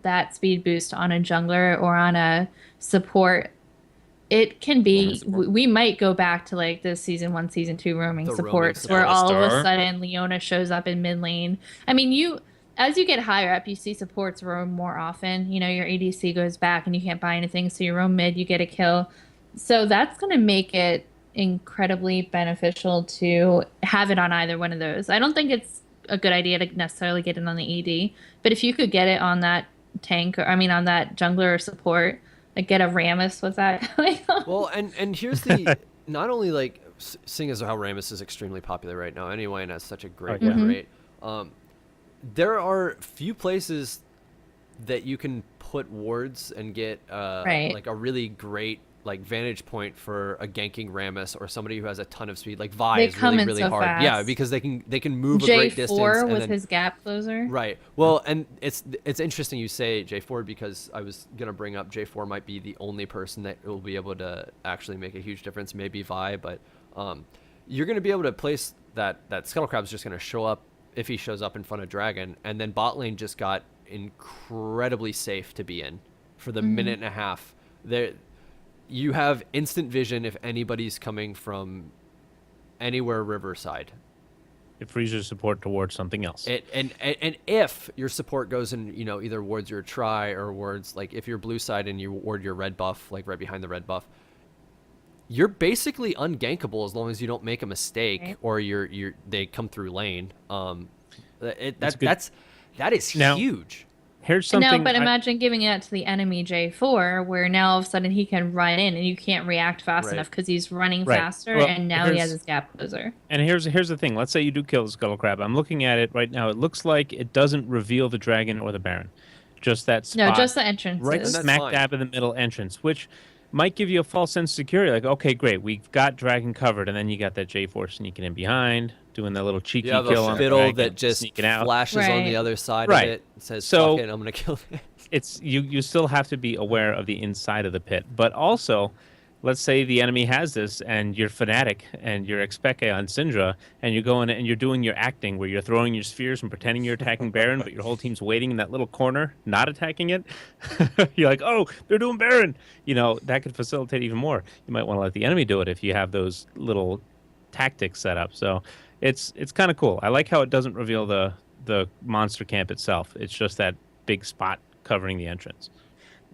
that speed boost on a jungler or on a support, it can be, we might go back to like the season 1, season 2 roaming supports where all of a sudden Leona shows up in mid lane. I mean, as you get higher up, you see supports roam more often. Your ADC goes back and you can't buy anything, so you roam mid, you get a kill. So that's going to make it incredibly beneficial to have it on either one of those. I don't think it's a good idea to necessarily get it on the ED, but if you could get it on that tank, on that jungler or support, like get a Rammus with that going on. Well, and here's the not only like seeing as how Rammus is extremely popular right now anyway, and has such a great rate. There are few places that you can put wards and get like a really great like vantage point for a ganking Rammus or somebody who has a ton of speed. Like Vi is really hard. Fast. Yeah, because they can move a great distance. J4 with his gap closer. Right. Well, and it's interesting you say J4, because I was gonna bring up J4 might be the only person that will be able to actually make a huge difference. Maybe Vi, but you're gonna be able to place that Scuttle Crab's just gonna show up if he shows up in front of Dragon, and then bot lane just got incredibly safe to be in for the minute and a half. There, you have instant vision if anybody's coming from anywhere riverside. It frees your support towards something else. And if your support goes in, either wards your try or wards, like if you're blue side and you ward your red buff, like right behind the red buff, you're basically ungankable as long as you don't make a mistake or they come through lane. That is Now, huge. Here's No, something. but imagine giving it to the enemy J4, where now all of a sudden he can run in and you can't react fast enough because he's running Right. faster, Well, and now he has his gap closer. And here's the thing. Let's say you do kill the Scuttle Crab. I'm looking at it right now. It looks like it doesn't reveal the dragon or the Baron. Just that spot. No, just the entrances. Right smack dab in the middle entrance, which might give you a false sense of security. Like, okay, great, we've got dragon covered, and then you got that J4 sneaking in behind, doing that little cheeky kill on the dragon, that just flashes on the other side of it. Says, "Fuck it, I'm gonna kill it." It's you still have to be aware of the inside of the pit, but also, let's say the enemy has this, and you're Fnatic and you're Expeke on Syndra, and you're going and you're doing your acting where you're throwing your spheres and pretending you're attacking Baron, but your whole team's waiting in that little corner, not attacking it. You're like, oh, they're doing Baron. You know, that could facilitate even more. You might want to let the enemy do it if you have those little tactics set up. So it's kind of cool. I like how it doesn't reveal the monster camp itself. It's just that big spot covering the entrance.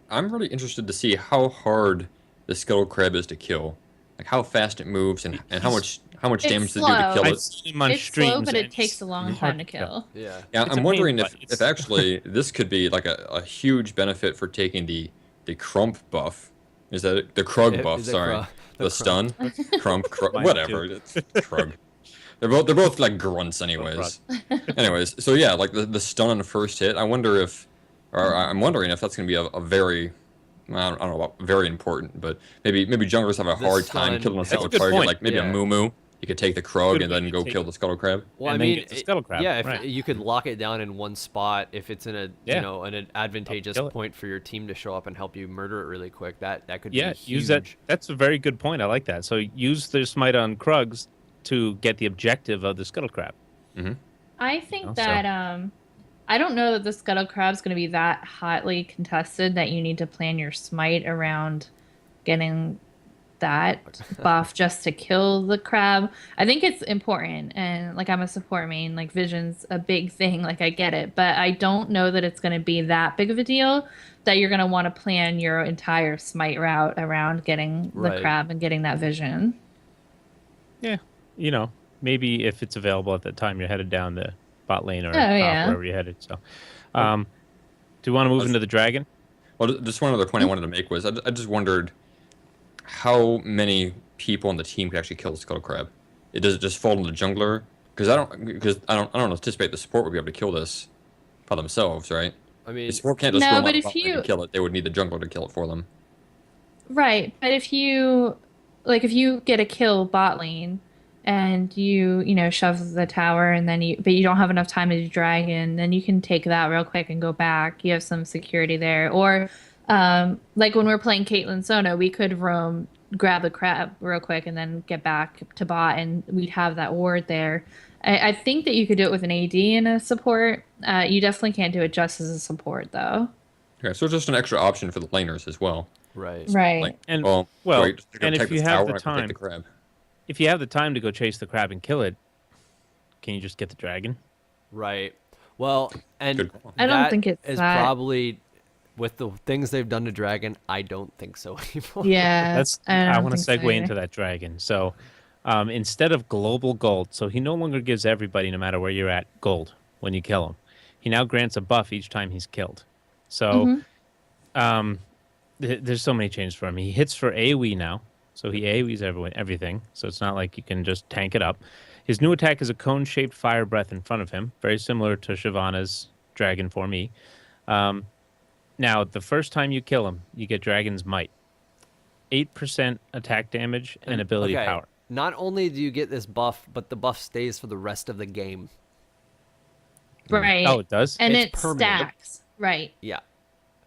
I'm really interested to see how hard the Scuttle Crab is to kill, like how fast it moves and how much damage to do to kill it. It's slow, but it takes a long time to kill. Yeah, I'm wondering if actually this could be like a huge benefit for taking the Crump buff. Is that the Krug buff? Sorry, the stun, Crump, whatever. It's Krug. They're both like grunts, anyways. Anyways, so yeah, like the stun on the first hit. I'm wondering if that's going to be a very, I don't know about very important, but maybe junglers have a hard time killing a single target. Like maybe a Moo. You could take the Krug and then go kill the Scuttle Crab. Well, I mean, if you could lock it down in one spot, if it's in a an advantageous point for your team to show up and help you murder it really quick, that could be huge. Use that. That's a very good point. I like that. So use the smite on Krugs to get the objective of the Scuttle Crab. Mm-hmm. I think that I don't know that the Scuttle Crab's going to be that hotly contested that you need to plan your smite around getting that buff just to kill the crab. I think it's important, and like I'm a support main, like Vision's a big thing, like I get it, but I don't know that it's going to be that big of a deal that you're going to want to plan your entire smite route around getting the crab and getting that Vision. Yeah, maybe if it's available at that time, you're headed down the bot lane or top, wherever you're headed. So, do you want to move into the dragon? Well, just one other point I wanted to make was I just wondered how many people on the team could actually kill the Scuttle Crab. Does it just fall to the jungler? Because I don't anticipate the support would be able to kill this by themselves, right? I mean, the support can't just run out and kill it. They would need the jungler to kill it for them. Right, but if you get a kill bot lane and you shove the tower and then but you don't have enough time to do dragon, then you can take that real quick and go back. You have some security there. Or like when we're playing Caitlyn Sona, we could roam, grab the crab real quick and then get back to bot, and we'd have that ward there. I think that you could do it with an AD and a support. You definitely can't do it just as a support, though. Okay, so it's just an extra option for the laners as well. Right. Right. And if you have the time, if you have the time to go chase the crab and kill it, can you just get the dragon? Right. Well, and I don't think it's probably. With the things they've done to Dragon, I don't think so anymore. Yeah, I want to segue into that Dragon. So instead of global gold, so he no longer gives everybody, no matter where you're at, gold when you kill him. He now grants a buff each time he's killed. So there's so many changes for him. He hits for AoE now, so he AoEs everything. So it's not like you can just tank it up. His new attack is a cone-shaped fire breath in front of him, very similar to Shyvana's Dragon for me. Now, the first time you kill him, you get Dragon's Might. 8% attack damage and ability power. Not only do you get this buff, but the buff stays for the rest of the game. Right. Oh, it does? And it stacks. Right. Yeah.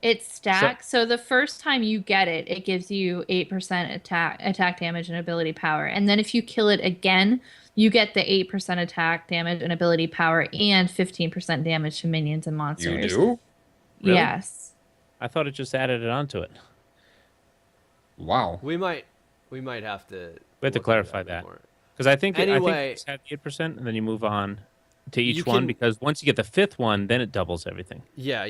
It stacks. So the first time you get it, it gives you 8% attack damage and ability power. And then if you kill it again, you get the 8% attack damage and ability power and 15% damage to minions and monsters. You do? Really? Yes. I thought it just added it onto it. Wow. We might have to. We have to clarify that because I think it's at 8%, and then you move on to each one because once you get the fifth one, then it doubles everything. Yeah.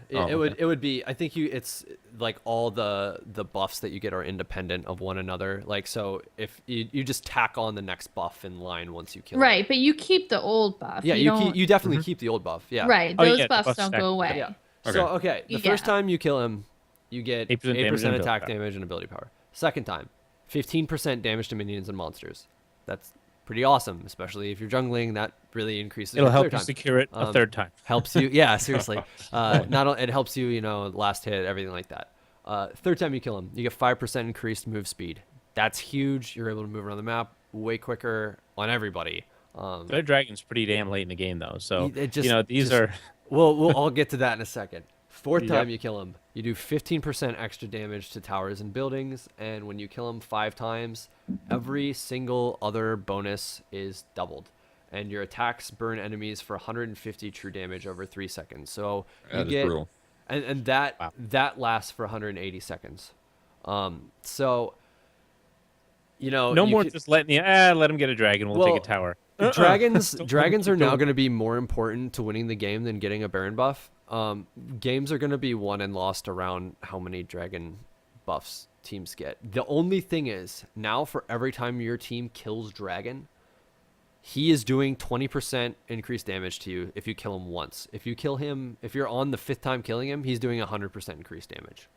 It would be. I think it's like all the buffs that you get are independent of one another. Like so, if you just tack on the next buff in line once you kill. Right, but you keep the old buff. Yeah, you definitely keep the old buff. Yeah. Right, those buffs don't go away. Yeah. So okay, the first time you kill him, you get 8% attack damage and ability power. Second time, 15% damage to minions and monsters. That's pretty awesome, especially if you're jungling. That really increases. It'll help you secure it a third time. Helps you, yeah, seriously. It helps you, last hit, everything like that. Third time you kill him, you get 5% increased move speed. That's huge. You're able to move around the map way quicker on everybody. Their dragon's pretty damn late in the game though, so these are. We'll all get to that in a second. Fourth time you kill him, you do 15% extra damage to towers and buildings, and when you kill him 5 times, every single other bonus is doubled, and your attacks burn enemies for 150 true damage over 3 seconds. So you get, brutal. And that lasts for 180 seconds. So just letting let him get a dragon. We'll take a tower. Dragons are now going to be more important to winning the game than getting a Baron buff. Games are going to be won and lost around how many dragon buffs teams get. The only thing is, now for every time your team kills dragon, he is doing 20% increased damage to you if you kill him once. If you're on the 5th time killing him, he's doing 100% increased damage.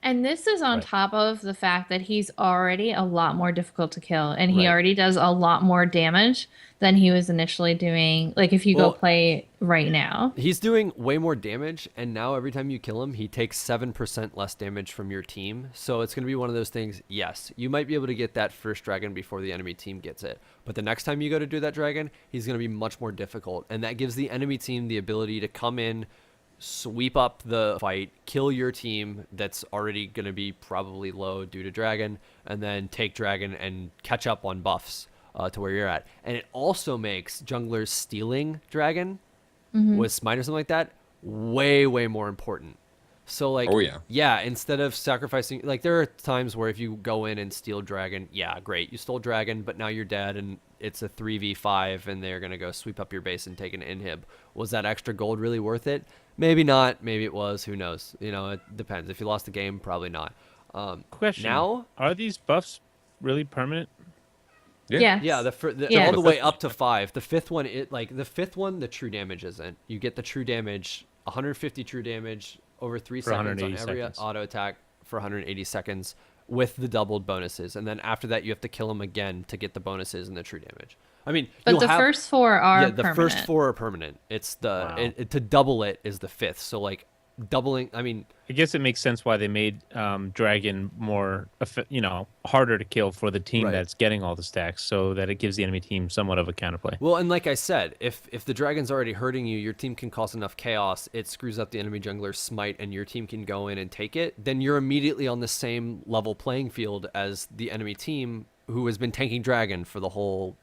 And this is on top of the fact that he's already a lot more difficult to kill, and he already does a lot more damage than he was initially doing. Like if you go play right now, he's doing way more damage, and now every time you kill him, he takes 7% less damage from your team. So it's going to be one of those things. Yes, you might be able to get that first dragon before the enemy team gets it, but the next time you go to do that dragon, he's going to be much more difficult, and that gives the enemy team the ability to come in, sweep up the fight, kill your team that's already going to be probably low due to dragon, and then take dragon and catch up on buffs to where you're at. And it also makes junglers stealing dragon with smite or something like that way more important. So instead of sacrificing, like there are times where if you go in and steal dragon, great, you stole dragon, but now you're dead and it's a 3v5 and they're going to go sweep up your base and take an inhib. Was that extra gold really worth it? Maybe not. Maybe it was. Who knows? It depends. If you lost the game, probably not. Question. Now, are these buffs really permanent? Yeah. Yeah. All the way up to 5. The fifth one, the true damage isn't. You get the true damage, 150 true damage over 3 seconds on every auto attack for 180 seconds with the doubled bonuses. And then after that, you have to kill them again to get the bonuses and the true damage. I mean, but first 4 are permanent. The first 4 are permanent. It's to double it is the 5th. So like doubling. I mean, I guess it makes sense why they made dragon more, harder to kill for the team that's getting all the stacks, so that it gives the enemy team somewhat of a counterplay. Well, and like I said, if the dragon's already hurting you, your team can cause enough chaos, it screws up the enemy jungler's smite, and your team can go in and take it. Then you're immediately on the same level playing field as the enemy team who has been tanking dragon for the whole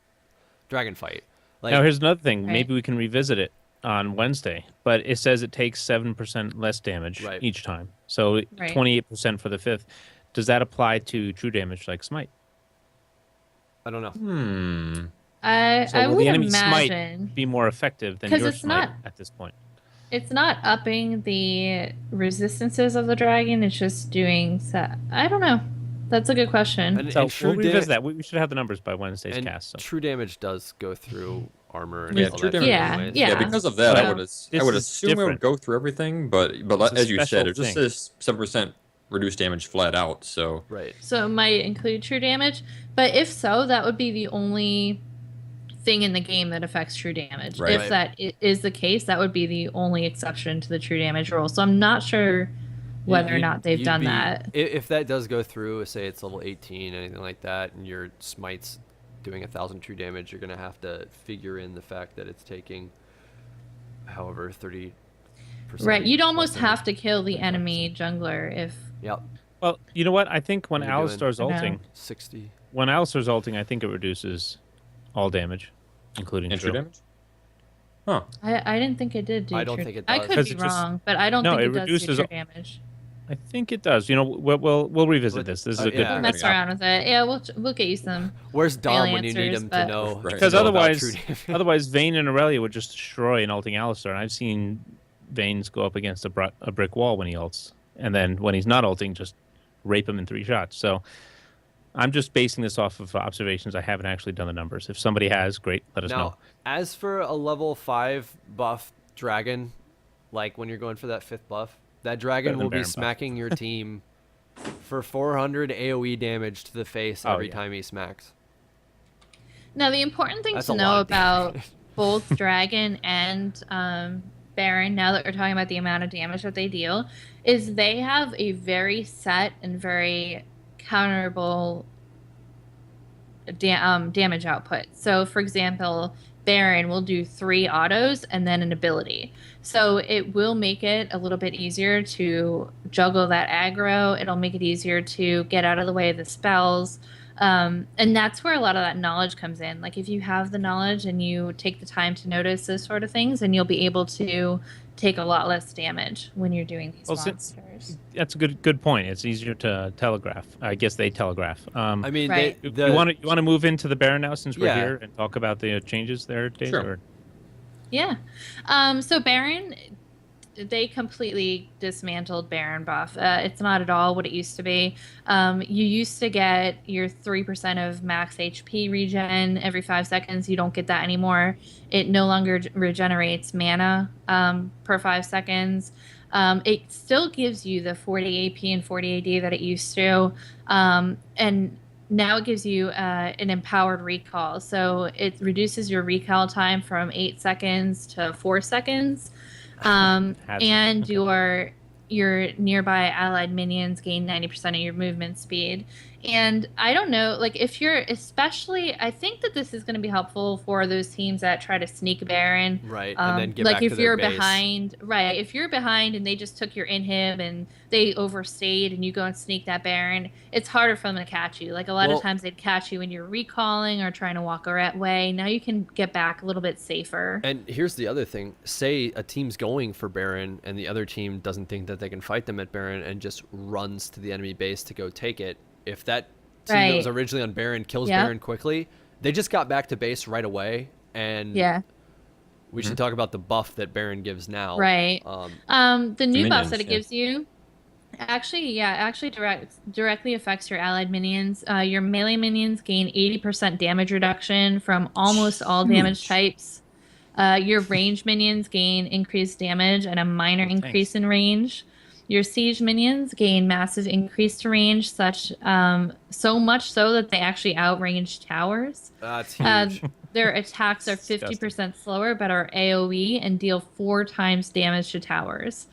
dragon fight. Now here's another thing. Maybe we can revisit it on Wednesday, but it says it takes 7% less damage each time. So 28% for the 5th. Does that apply to true damage like smite? I don't know. I would the enemy imagine smite be more effective than your smite at this point. It's not upping the resistances of the dragon. It's just doing. I don't know. That's a good question. And we'll revisit that. We should have the numbers by Wednesday's cast. So. True damage does go through armor. And true damage. Yeah. Because of that, I would assume it would go through everything. But as you said, it just says 7% reduced damage flat out. So So it might include true damage. But if so, that would be the only thing in the game that affects true damage. If that is the case, that would be the only exception to the true damage rule. So I'm not sure whether or not they've done that. If that does go through, say it's level 18, anything like that, and your smite's doing 1,000 true damage, you're going to have to figure in the fact that it's taking, however, 30%. Right, you'd almost have to kill the enemy jungler if... Yep. Well, you know what? I think when Alistar's ulting... 60. When Alistar's ulting, I think it reduces all damage, including true damage. Huh. I didn't think it did do I don't think it does. I could be wrong, but I don't think it does do true damage. I think it does. We'll revisit this. This is a good mess around with it. Yeah, we'll get you some. Where's Dom when you need him to know? Because otherwise, Vayne and Aurelia would just destroy an ulting Alistar. And I've seen Vayne's go up against a brick wall when he ults, and then when he's not ulting, just rape him in 3 shots. So I'm just basing this off of observations. I haven't actually done the numbers. If somebody has, great, let us know. As for a level 5 buff dragon, like when you're going for that 5th buff, that dragon will be smacking your team for 400 AoE damage to the face every time he smacks. Now, the important thing to know about both Dragon and Baron, now that we're talking about the amount of damage that they deal, is they have a very set and very counterable damage output. So, for example, Baron will do 3 autos and then an ability. So it will make it a little bit easier to juggle that aggro. It'll make it easier to get out of the way of the spells. And that's where a lot of that knowledge comes in. Like if you have the knowledge and you take the time to notice those sort of things, then you'll be able to take a lot less damage when you're doing these monsters. That's a good point. It's easier to telegraph. I guess they telegraph. I mean, right. you want to move into the Baron now since we're here and talk about the changes there, Dave? Sure. Or? Yeah. So Baron, they completely dismantled Baron buff. It's not at all what it used to be. You used to get your 3% of max HP regen every 5 seconds. You don't get that anymore. It no longer regenerates mana per 5 seconds. It still gives you the 40 AP and 40 AD that it used to. And now it gives you an empowered recall. So it reduces your recall time from 8 seconds to 4 seconds. And your nearby allied minions gain 90% of your movement speed. And I don't know, like if you're especially, I think that this is going to be helpful for those teams that try to sneak Baron. Right, and then get like back if to their you're base. behind, right? If you're behind and they just took your inhib and they overstayed and you go and sneak that Baron, it's harder for them to catch you. Like a lot of times they'd catch you when you're recalling or trying to walk away. Now you can get back a little bit safer. And here's the other thing. Say a team's going for Baron and the other team doesn't think that they can fight them at Baron and just runs to the enemy base to go take it. If that team that was originally on Baron kills Baron quickly, they just got back to base right away. And we should talk about the buff that Baron gives now. Right. The new buff that it gives you actually directly affects your allied minions. Your melee minions gain 80% damage reduction from almost all damage types. Your range minions gain increased damage and a minor increase in range. Your siege minions gain massive increase to range, so much so that they actually outrange towers. That's huge. Their attacks are 50% slower, but are AoE and deal 4 times damage to towers.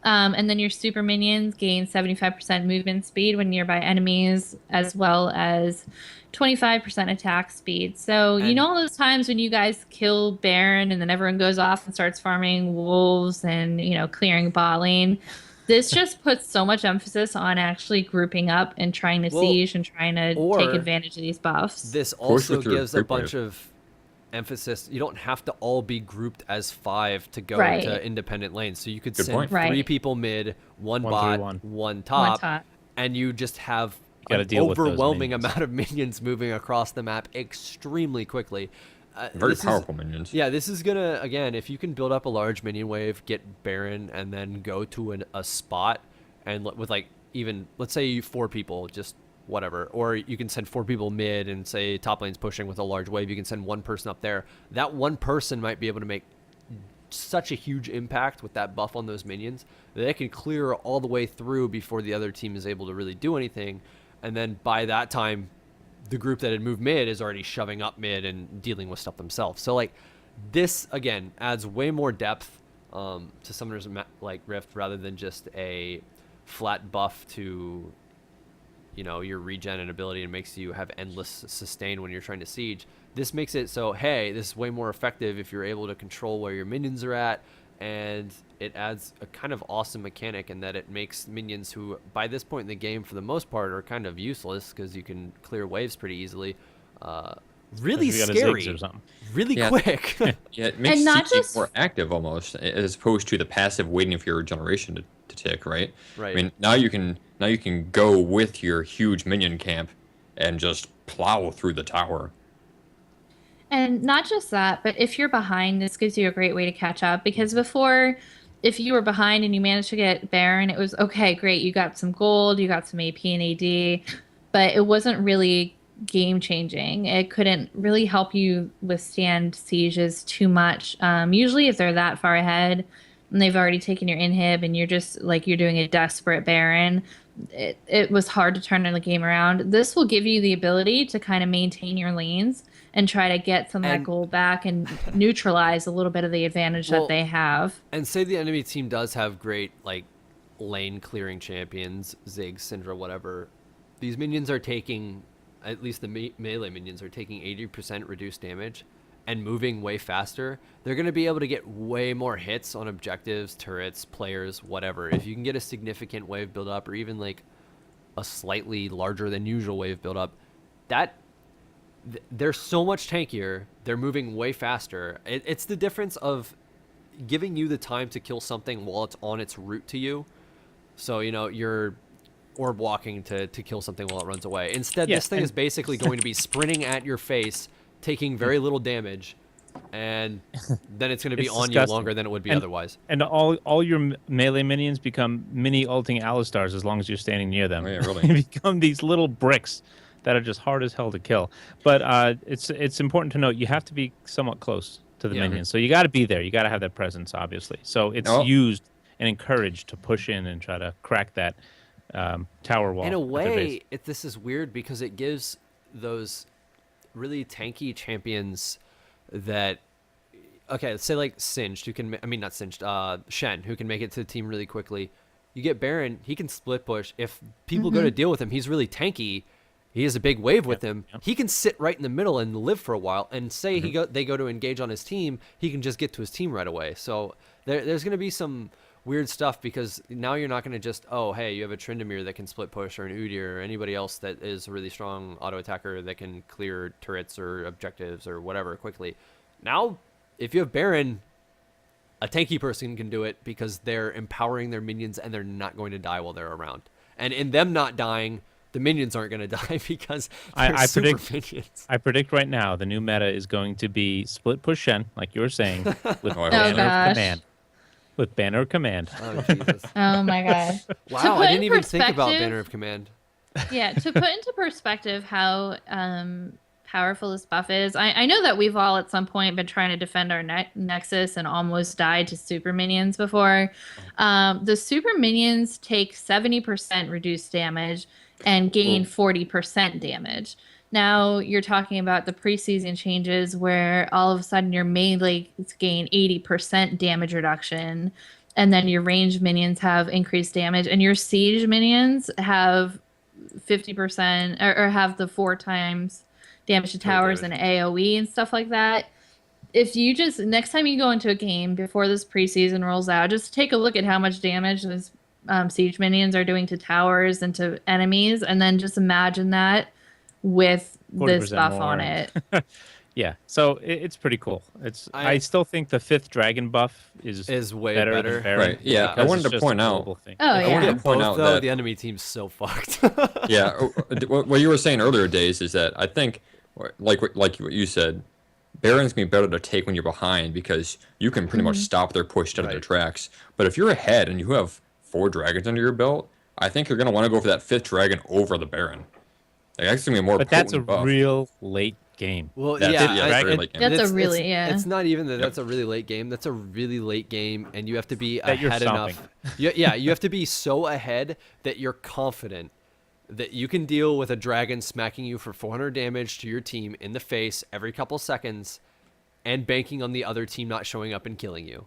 And then your super minions gain 75% movement speed when nearby enemies, as well as 25% attack speed. So you know all those times when you guys kill Baron and then everyone goes off and starts farming wolves and clearing bot lane. This just puts so much emphasis on actually grouping up and trying to siege and trying to take advantage of these buffs. This also gives a bunch of emphasis. You don't have to all be grouped as 5 to go to independent lanes. So you could send 3 people mid, 1 bot, 1 top, and you just have an overwhelming amount of minions moving across the map extremely quickly. Very powerful minions. Yeah, this is going to, again, if you can build up a large minion wave, get Baron, and then go to a spot, and with even, let's say 4 people, just whatever, or you can send 4 people mid and say top lane's pushing with a large wave, you can send 1 person up there. That 1 person might be able to make such a huge impact with that buff on those minions that they can clear all the way through before the other team is able to really do anything. And then by that time, the group that had moved mid is already shoving up mid and dealing with stuff themselves. So this again adds way more depth to Summoner's Rift rather than just a flat buff to your regen and ability, and makes you have endless sustain when you're trying to siege. This makes it so, hey, this is way more effective if you're able to control where your minions are at, and it adds a kind of awesome mechanic in that it makes minions who, by this point in the game, for the most part, are kind of useless because you can clear waves pretty easily. Really scary, really quick. Yeah, it makes CT more active almost, as opposed to the passive waiting for your regeneration to tick. Right. I mean, now you can go with your huge minion camp and just plow through the tower. And not just that, but if you're behind, this gives you a great way to catch up. Because before, if you were behind and you managed to get Baron, it was okay, great. You got some gold, you got some AP and AD, but it wasn't really game changing. It couldn't really help you withstand sieges too much. Usually, if they're that far ahead, and they've already taken your inhib, and you're just like you're doing a desperate Baron, it was hard to turn the game around. This will give you the ability to kind of maintain your lanes and try to get some of that gold back and neutralize a little bit of the advantage that they have. And say the enemy team does have great like lane clearing champions, Ziggs, Syndra, whatever. These minions are taking, at least the melee minions are taking 80% reduced damage and moving way faster. They're going to be able to get way more hits on objectives, turrets, players, whatever. If you can get a significant wave build up, or even like a slightly larger than usual wave build up, they're so much tankier. They're moving way faster. It's the difference of giving you the time to kill something while it's on its route to you. So, you're orb walking to kill something while it runs away. Instead, this thing is basically going to be sprinting at your face, taking very little damage, and then it's going to be on you longer than it would be otherwise. And all your melee minions become mini ulting Alistars as long as you're standing near them. Oh, yeah, really. They become these little bricks that are just hard as hell to kill. But it's important to note you have to be somewhat close to the minions. So you got to be there. You got to have that presence, obviously. So it's used and encouraged to push in and try to crack that tower wall. In a way, this is weird because it gives those really tanky champions that, okay, let's say like Singed, Shen, who can make it to the team really quickly. You get Baron, he can split push. If people go to deal with him, he's really tanky. He has a big wave with him. Yep. He can sit right in the middle and live for a while. And say they go to engage on his team, he can just get to his team right away. So there's going to be some weird stuff because now you're not going to just, oh, hey, you have a Tryndamere that can split push, or an Udyr, or anybody else that is a really strong auto attacker that can clear turrets or objectives or whatever quickly. Now, if you have Baron, a tanky person can do it because they're empowering their minions and they're not going to die while they're around. And in them not dying, the minions aren't going to die because they're super minions. I predict right now the new meta is going to be split push Shen, like you were saying, with Banner of Command. With Banner of Command. Oh, Jesus. Oh, my God. Wow, I didn't even think about Banner of Command. Yeah, to put into perspective how powerful this buff is, I know that we've all at some point been trying to defend our Nexus and almost died to super minions before. The super minions take 70% reduced damage and gain 40% damage. Now you're talking about the preseason changes where all of a sudden your melee gain 80% damage reduction, and then your ranged minions have increased damage, and your siege minions have 50% or have the 4 times damage to towers and AoE and stuff like that. If you just, next time you go into a game before this preseason rolls out, just take a look at how much damage those siege minions are doing to towers and to enemies, and then just imagine that with this buff more on it. Yeah, so it's pretty cool. I still think the 5th dragon buff is way better. Than Baron, right? Yeah, I wanted to point out. I wanted to point out that the enemy team's so fucked. Yeah, what you were saying earlier, Days, is that I think, like what you said, Baron's gonna be better to take when you're behind because you can pretty much stop their push dead of their tracks. But if you're ahead and you have 4 dragons under your belt, I think you're gonna want to go for that 5th dragon over the Baron. Like, that's gonna be a more. But that's a buff. Real late game. Well, that's a really It's not even that. That's a really late game. That's a really late game, and you have to be ahead enough. You have to be so ahead that you're confident that you can deal with a dragon smacking you for 400 damage to your team in the face every couple seconds, and banking on the other team not showing up and killing you.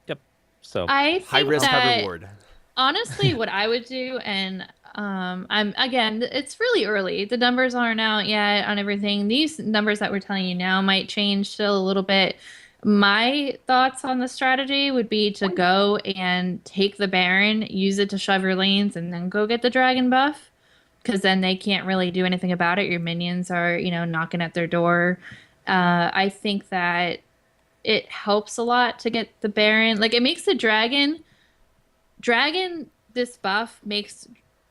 Yep. So I think high risk, high reward. Honestly, what I would do, and it's really early. The numbers aren't out yet on everything. These numbers that we're telling you now might change still a little bit. My thoughts on the strategy would be to go and take the Baron, use it to shove your lanes, and then go get the dragon buff, because then they can't really do anything about it. Your minions are, knocking at their door. I think that it helps a lot to get the Baron. Like, it makes the dragon, this buff makes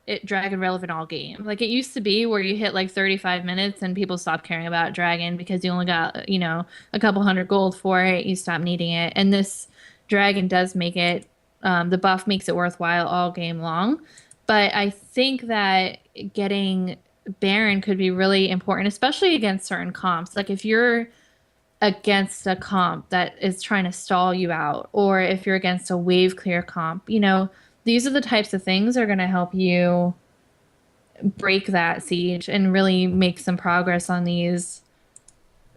it dragon relevant all game. Like it used to be where you hit like 35 minutes and people stopped caring about dragon because you only got, a couple hundred gold for it. You stop needing it. And this dragon does make it, the buff makes it worthwhile all game long. But I think that getting Baron could be really important, especially against certain comps. Like if you're against a comp that is trying to stall you out, or if you're against a wave clear comp, these are the types of things that are going to help you break that siege and really make some progress on these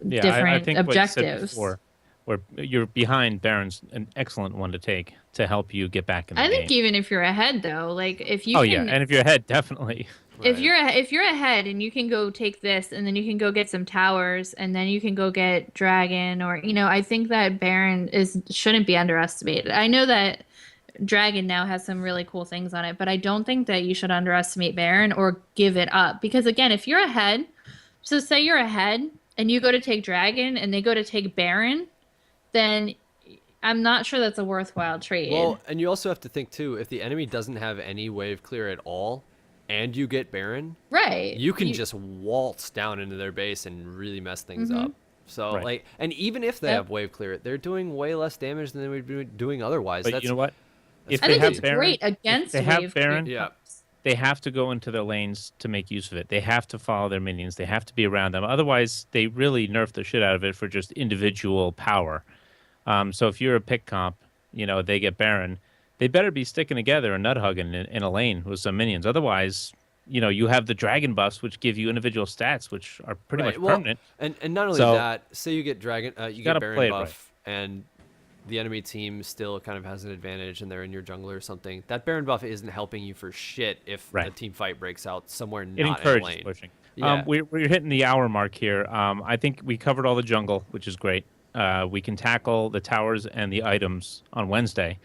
I different think objectives. What you said before, where you're behind Baron's an excellent one to take to help you get back in the game. I think even if you're ahead though, like if you and if you're ahead, definitely. If you're ahead and you can go take this and then you can go get some towers and then you can go get dragon, or I think that Baron shouldn't be underestimated. I know that dragon now has some really cool things on it, but I don't think that you should underestimate Baron or give it up, because again, if you're ahead, so say you're ahead and you go to take dragon and they go to take Baron, then I'm not sure that's a worthwhile trade. Well, and you also have to think too, if the enemy doesn't have any wave clear at all and you get Baron, right, you can just waltz down into their base and really mess things up. So like, and even if they have wave clear, they're doing way less damage than they would be doing otherwise. But you know what? If they have Baron, great against they have Baron, yeah, they have to go into their lanes to make use of it. They have to follow their minions. They have to be around them. Otherwise, they really nerf the shit out of it for just individual power. So if you're a pick comp, they get Baron, they better be sticking together and nut hugging in a lane with some minions. Otherwise, you have the dragon buffs, which give you individual stats, which are pretty much permanent. And not only that, say you get dragon, you get Baron buff, and the enemy team still kind of has an advantage and they're in your jungle or something. That Baron buff isn't helping you for shit if a team fight breaks out somewhere not in a lane. Pushing. Yeah. We're hitting the hour mark here. I think we covered all the jungle, which is great. We can tackle the towers and the items on Wednesday.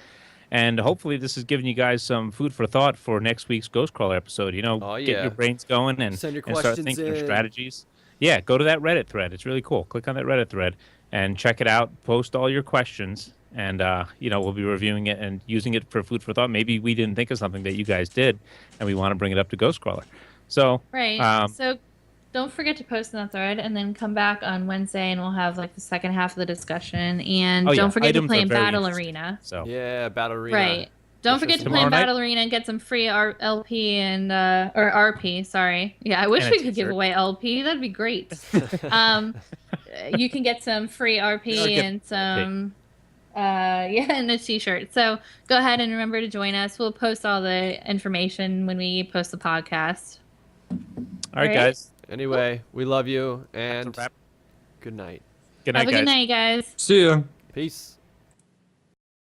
And hopefully this has given you guys some food for thought for next week's Ghostcrawler episode. Get your brains going and start thinking of strategies. Yeah, go to that Reddit thread. It's really cool. Click on that Reddit thread and check it out. Post all your questions. And, we'll be reviewing it and using it for food for thought. Maybe we didn't think of something that you guys did, and we want to bring it up to Ghostcrawler. So, so don't forget to post in that thread and then come back on Wednesday and we'll have the second half of the discussion. And don't forget to play in Battle Arena. So yeah, Battle Arena. Right. Don't forget to play in Battle Arena and get some free LP and or RP. Sorry. Yeah, I wish we could give away LP. That'd be great. You can get some free RP and some and a t-shirt. So go ahead and remember to join us. We'll post all the information when we post the podcast. All right, guys. Anyway, we love you and good night. Good night, Have a good night, guys. See ya. Peace.